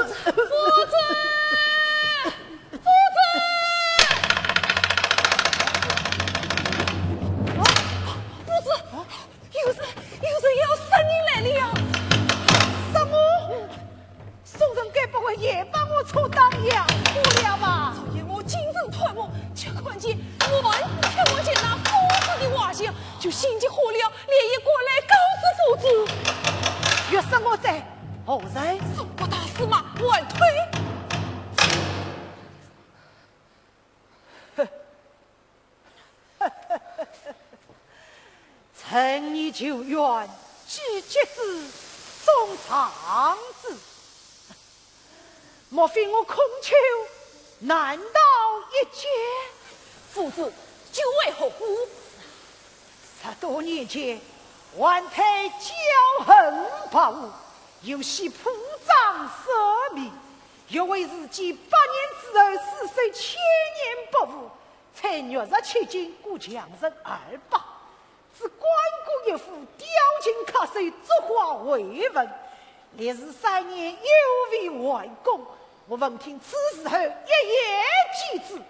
子，有人要杀你来了！杀我！宋人该不会也把我充当养父了吧？昨夜我精神团目，却看见我儿子就心急火燎，连夜过来告知夫子。若是我在，何人？宋国大司马万推。臣你就愿既节子终长子，莫非我空求难道一劫？夫子久为何故10多年前，万推骄横跋扈，有系铺张奢靡，又为自己8年之后死守千年不腐，才虐杀千金故强人2百。自关公一夫雕尽恪守，作画为文，烈士3年有为外公。我闻听此事后，一言既止。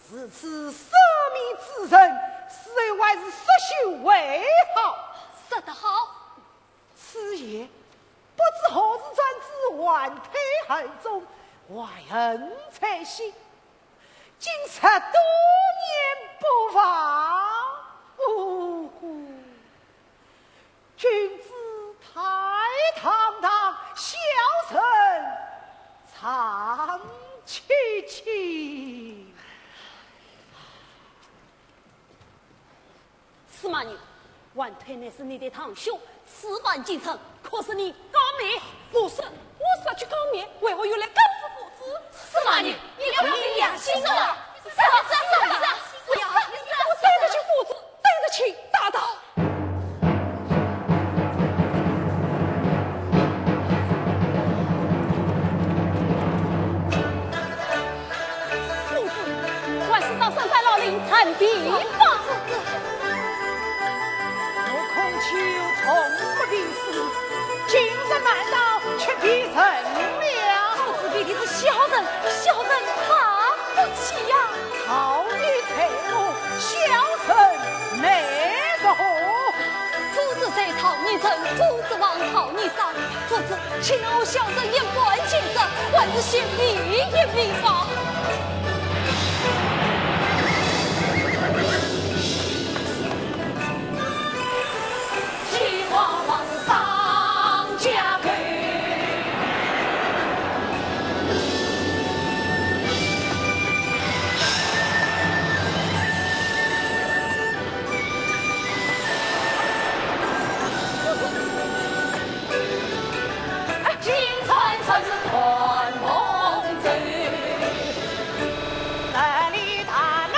自此舍命之人，死后还是缩修为好。说得好，此言不知何时传至万推耳中，怀恨在心。今10多年不忘。君子太堂堂，小臣长戚戚。司马懿，万推乃是你的堂兄，此番进城，可是你告密？不是，我是要去告密，为何又来告知夫子？司马懿，你要凭良心说话。是，不要，我对得起夫子，对得起大道。夫子，万事到深山老林参禀吧。我空求从不必死，今日难道却必成了？夫子必定是小人，小人怕不起呀！好你财路，小臣奈何？夫子在讨你正，夫子王讨你上。夫子，请我小人言官见色，万事先理一理吧。齐王王上加贵。金川才是团梦醉，哪里打来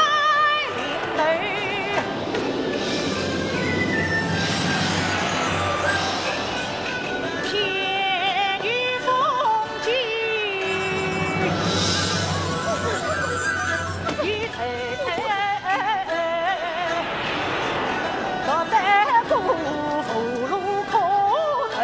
领队？天雨风急，一层落得不负路可退。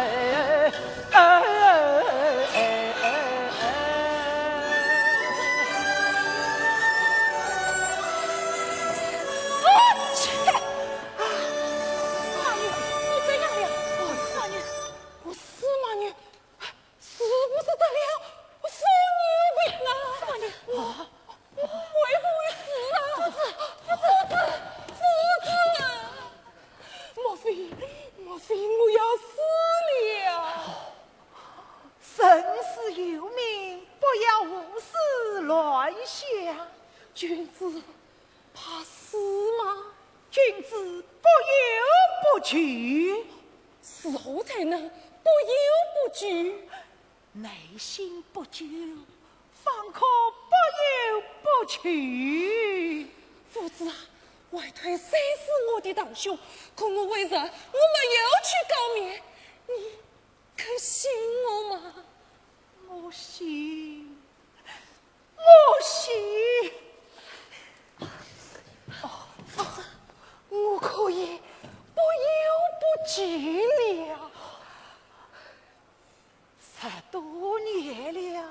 生死有命，不要胡思乱想。君子怕死吗？君子不忧不惧，死后才能不忧不惧。内心不疚，方可不忧不惧。夫子啊，外推虽是我的堂兄，可我为啥我没有去告密？你肯信我吗？我信，我信。夫子，我可以不忧不惧了。10多年了，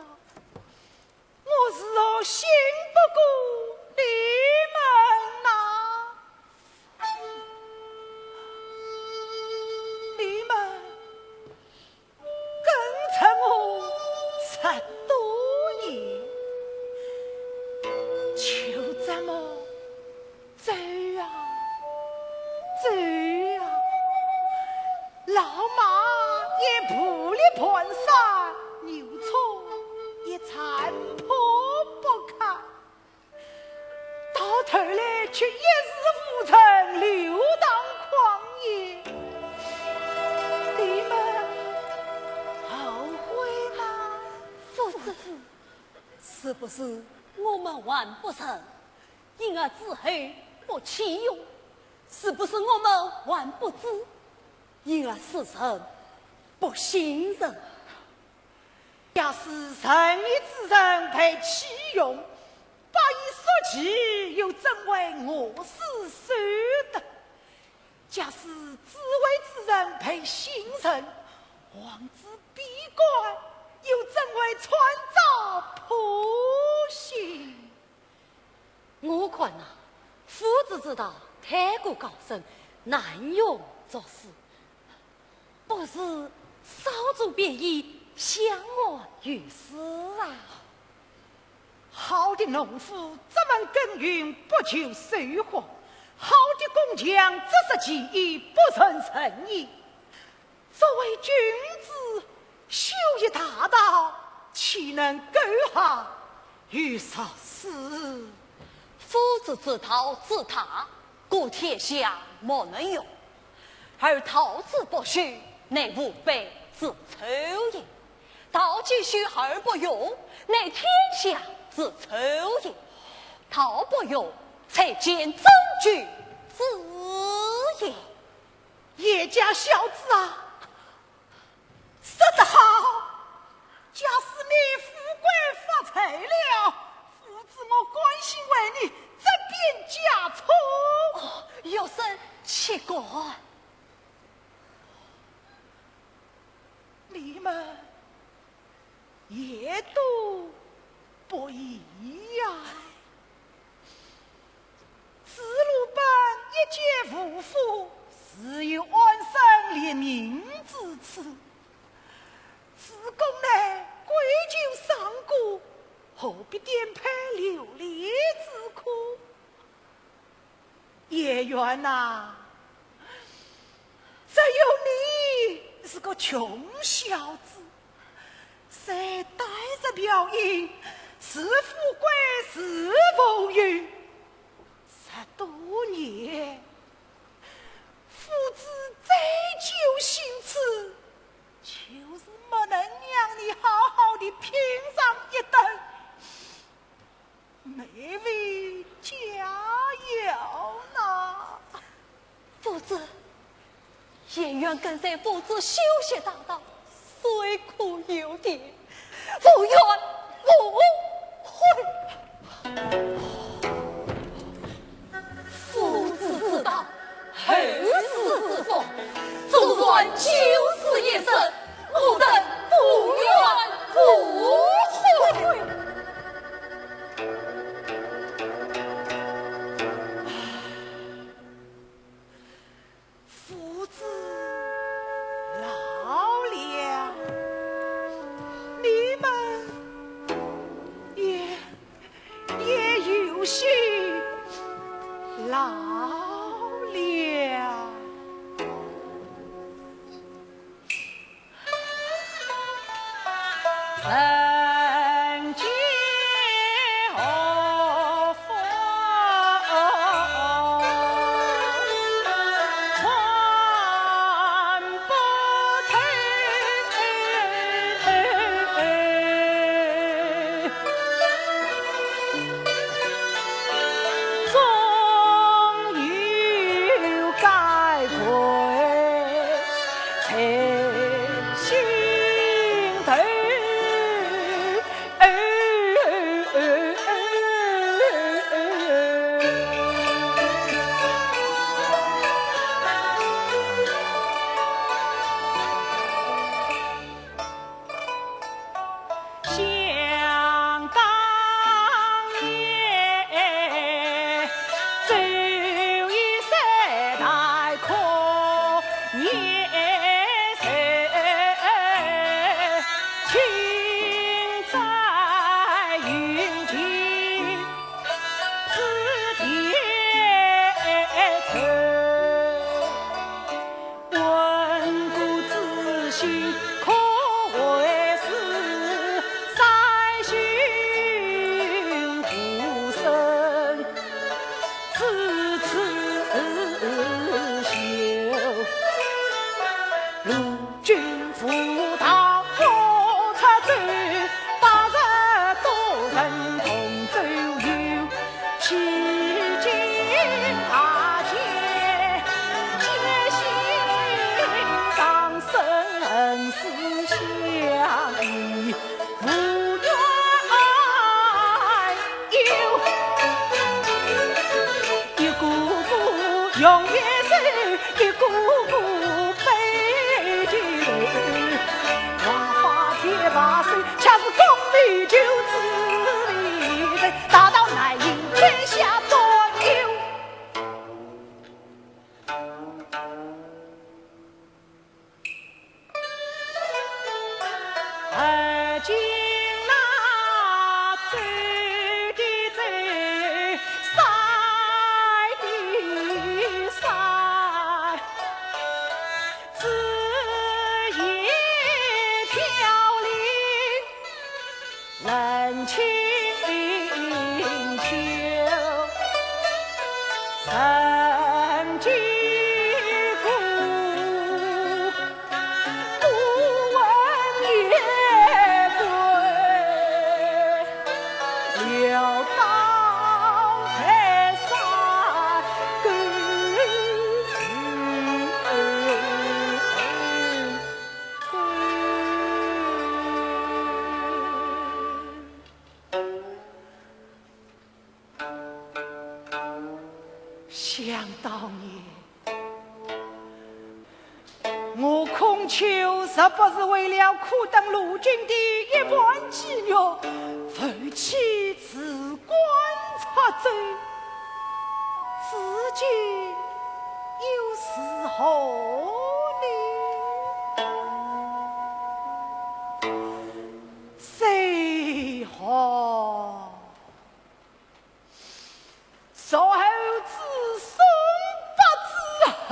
我是何信不过你们呐？你们跟着我10多年，走啊！老马也步履蹒跚，牛车也残破不堪，到头来却一事无成，流荡旷野。你们后悔吗？夫子，是不是我们完不成，因而自后不启用？是不是我们还不知，因而使臣不信任？要是仁义之人配启用，把以所及，又怎为我师受得？假使智慧之人配信任，王子闭关，又怎为传召普行？我看呐，夫子之道太过高深，难用做事。不是少主便宜，相我于斯啊！好的农夫怎能耕耘不求收获？好的工匠只是技艺不成诚意。作为君子，修一大道，岂能苟下于少时？夫子之道自他，故天下莫能用；而陶之不虚，乃吾辈之丑也。道既虚而不用，乃天下之丑也。道不用，才见真句之也。叶家小子啊，说得好！假使你富贵发财了，夫子我关心为你这边加粗。有生七个，你们也都不一样。子路本一介武夫，实有安身立命之词。子贡乃归咎上古，何必颠沛流离之苦？叶元呐，只有你是个穷小子，谁带着表演，是富贵是浮云，10多年，夫子再求行此，就是没能让你好好的品上一顿。每位加油呐！夫子，也愿跟随夫子修习大道，虽苦有点，不愿不悔。夫子之道，后世之风，纵算九死一生，我等不愿不悔。夫子老了，你们也有些老了。人间何福，传不透。终有此刺绣，陆军赴唐河出走，80多人同走游，期间大捷，皆心上生死相依，无怨尤。一股股永远是一股股悲剧泪，万花铁把手，恰是功名就自离人，大道难赢天下多忧。而今那走的走，塞的塞，枝叶飘零，冷清秋，曾经故不闻夜归，潦倒才三更。想当年，我孔丘实不是为了苦等陆军的一盘鸡肉，负起辞官出走，至今又是何年？谁好？稍后子孙不知后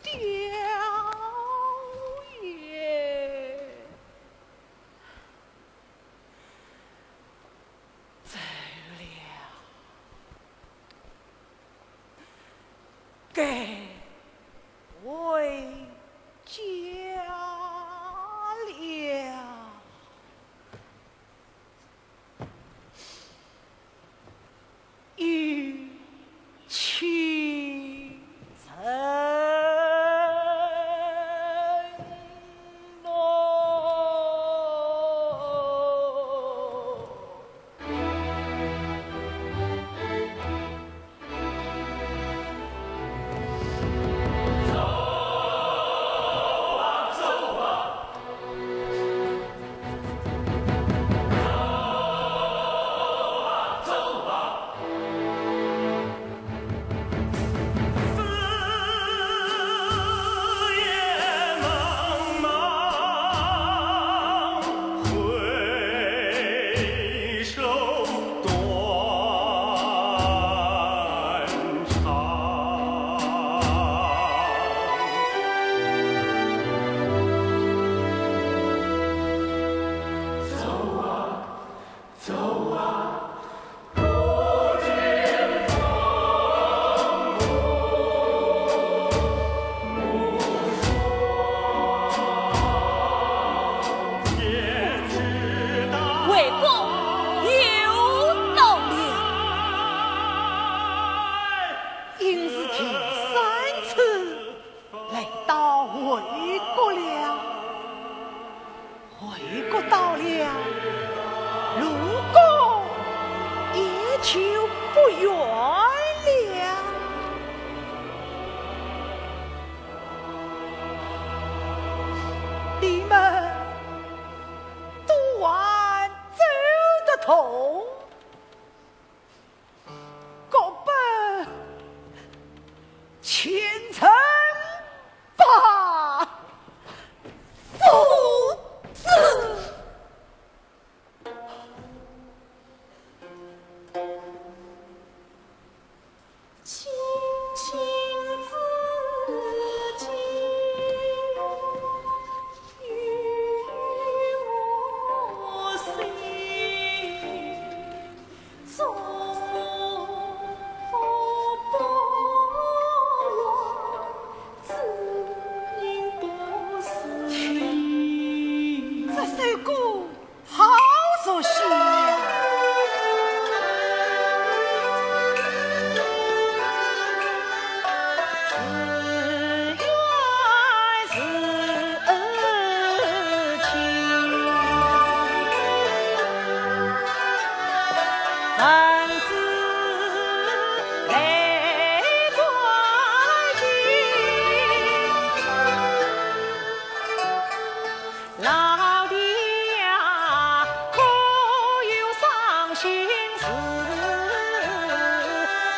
凋也。走了，该回家了。与其承诺。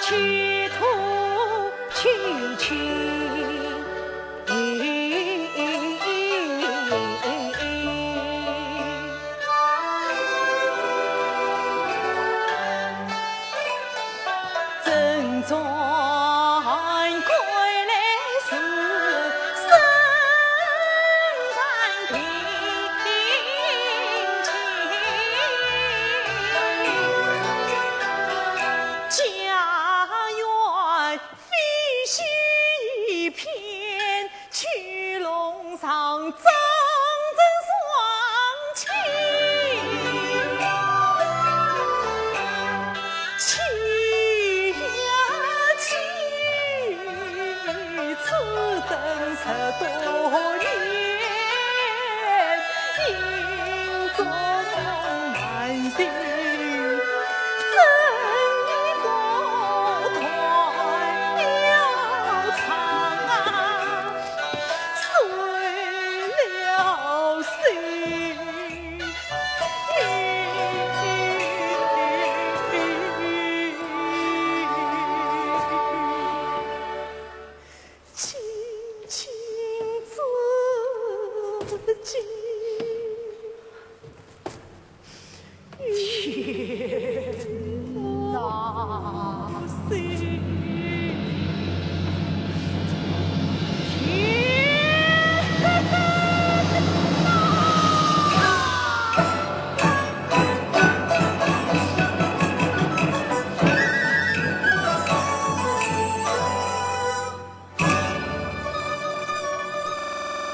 企图求情。正转归来是深山平晴，家园飞西片，去龙上争双亲。去呀去，此等10多年，心中难定，真一个断了肠啊，碎了心。轻轻自己，天哪！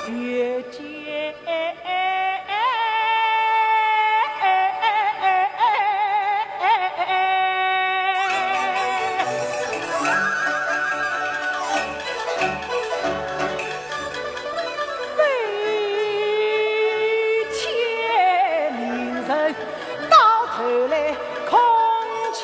越见悲天令人，到头来空缺。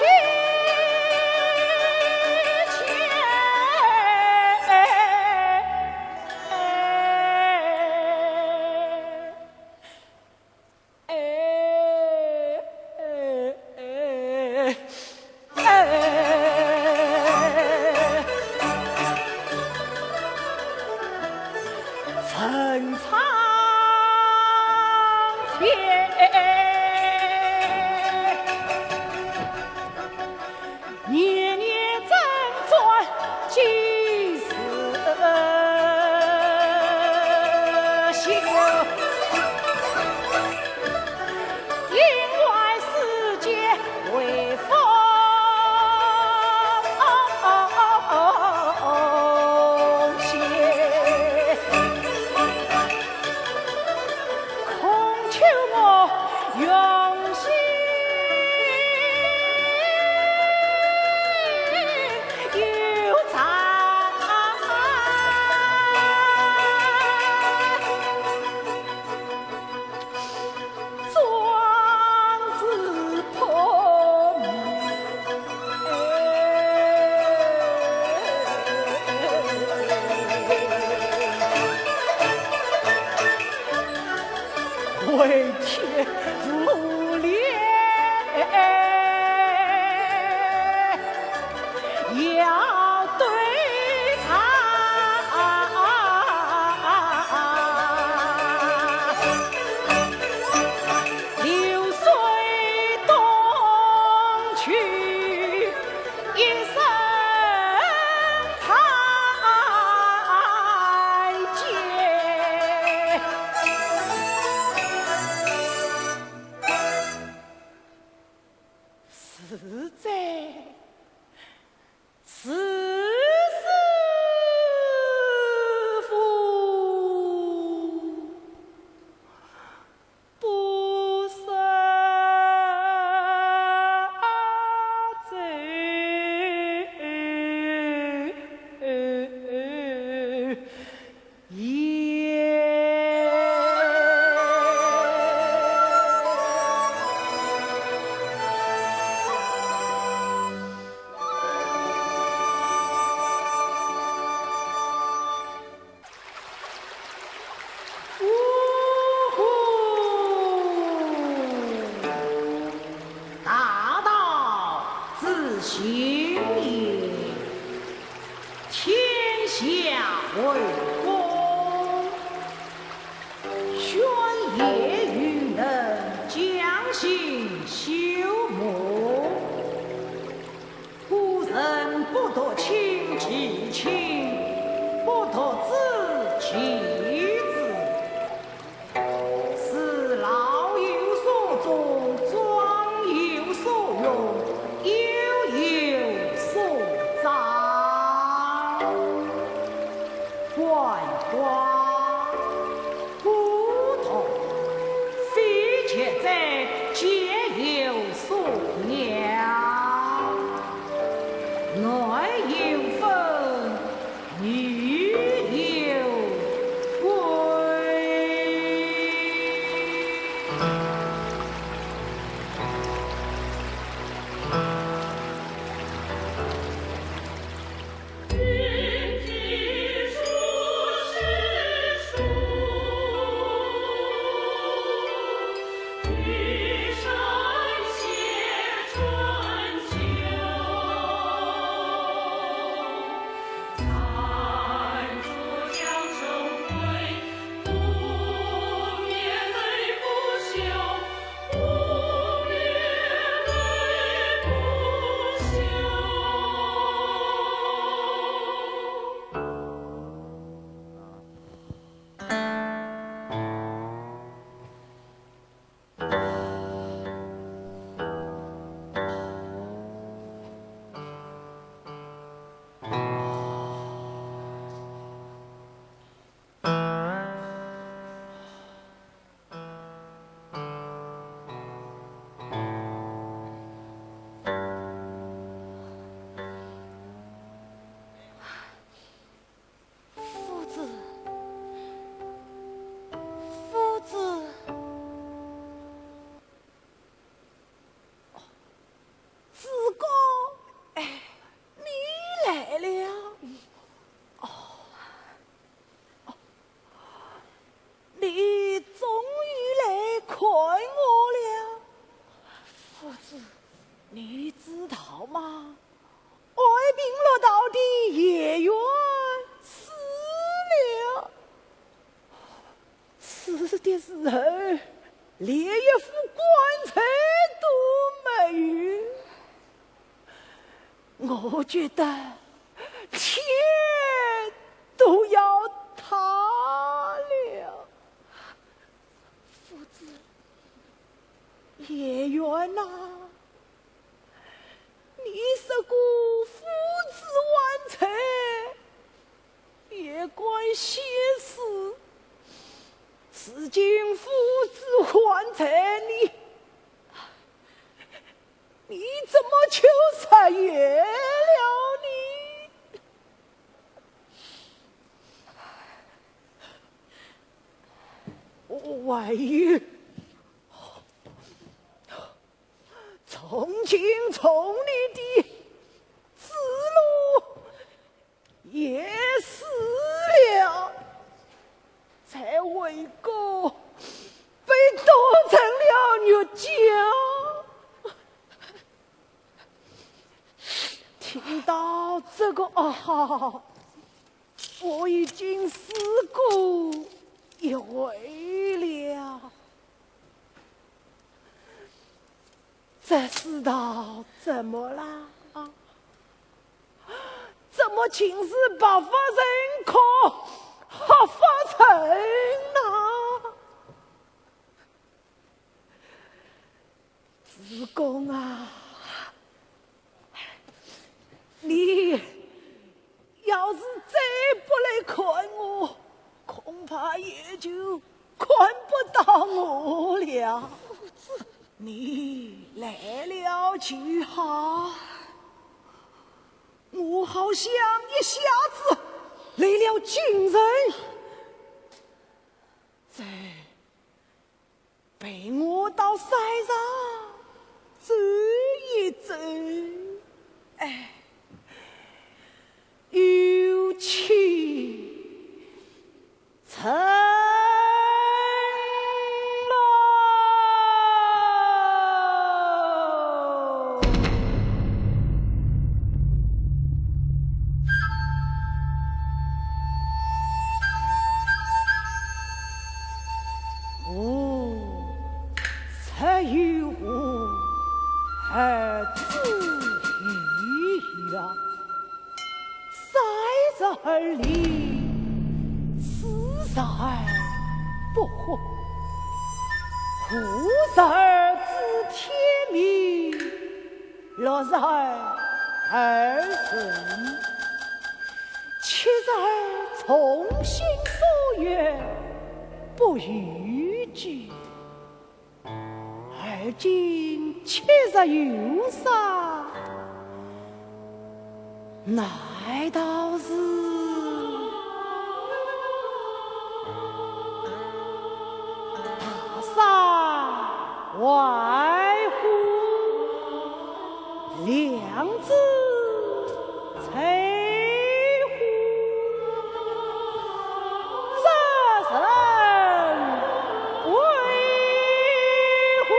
坟苍天，年年争转几时休？因为世界为风险。求我用心有常，壮志破灭，为天不怜，要对唱。流水东去，一声叹结。实在是下为公，宣业于人，将心修睦。古人不得亲其亲，不得子其子，使老有所终，壮有所用，幼有所长。槐花不同，非且在皆有所养。内有分，女有归。你知道吗？爱兵落到底，也愿死了。死的时候，连一副棺材都没有。我觉得天都要塌了。夫子，也愿呐。你是个夫子万才，也怪些事。是今夫子万才，你怎么就才也了你？万一从今从你的子路也死了，才为国被剁成了肉酱。听到这个我已经思过一回了。这世道怎么啦？怎么情势不发生可发生呢？子贡啊，你要是再不来看我，恐怕也就看不到我了。你来了就好，我好像一下子来了精神，再陪我到山上走一走，有气成。啊，在这里死在不惑，苦在知天命，乐在儿孙，妾在从心所愿，不逾矩。而今妾在忧伤，乃道是大丧外乎良子才乎这人为乎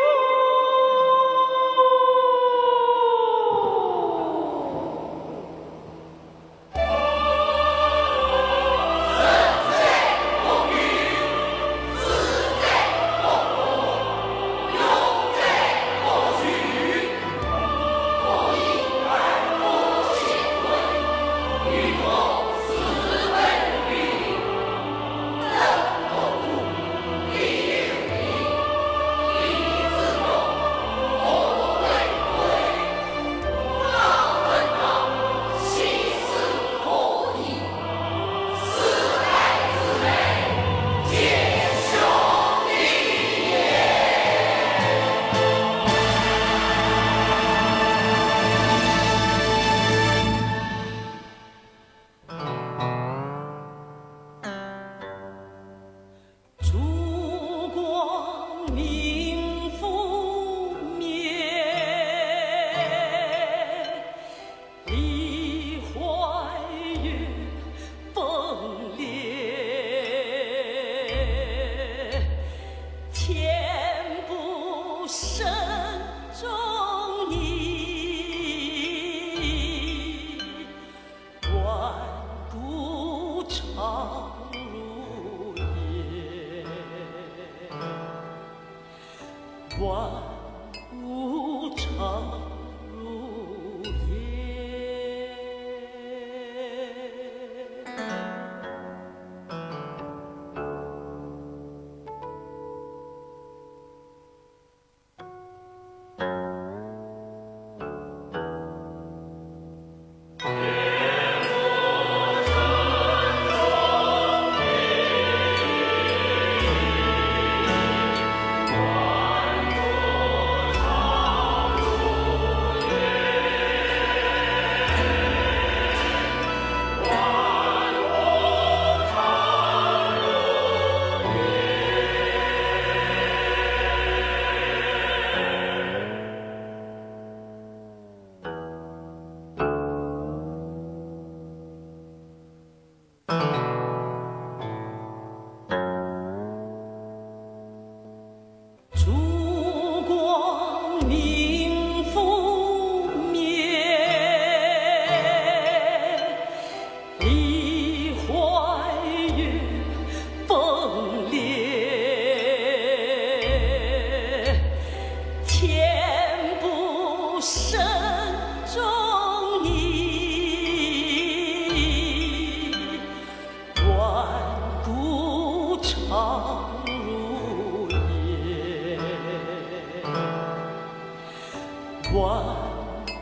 万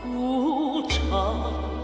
古长。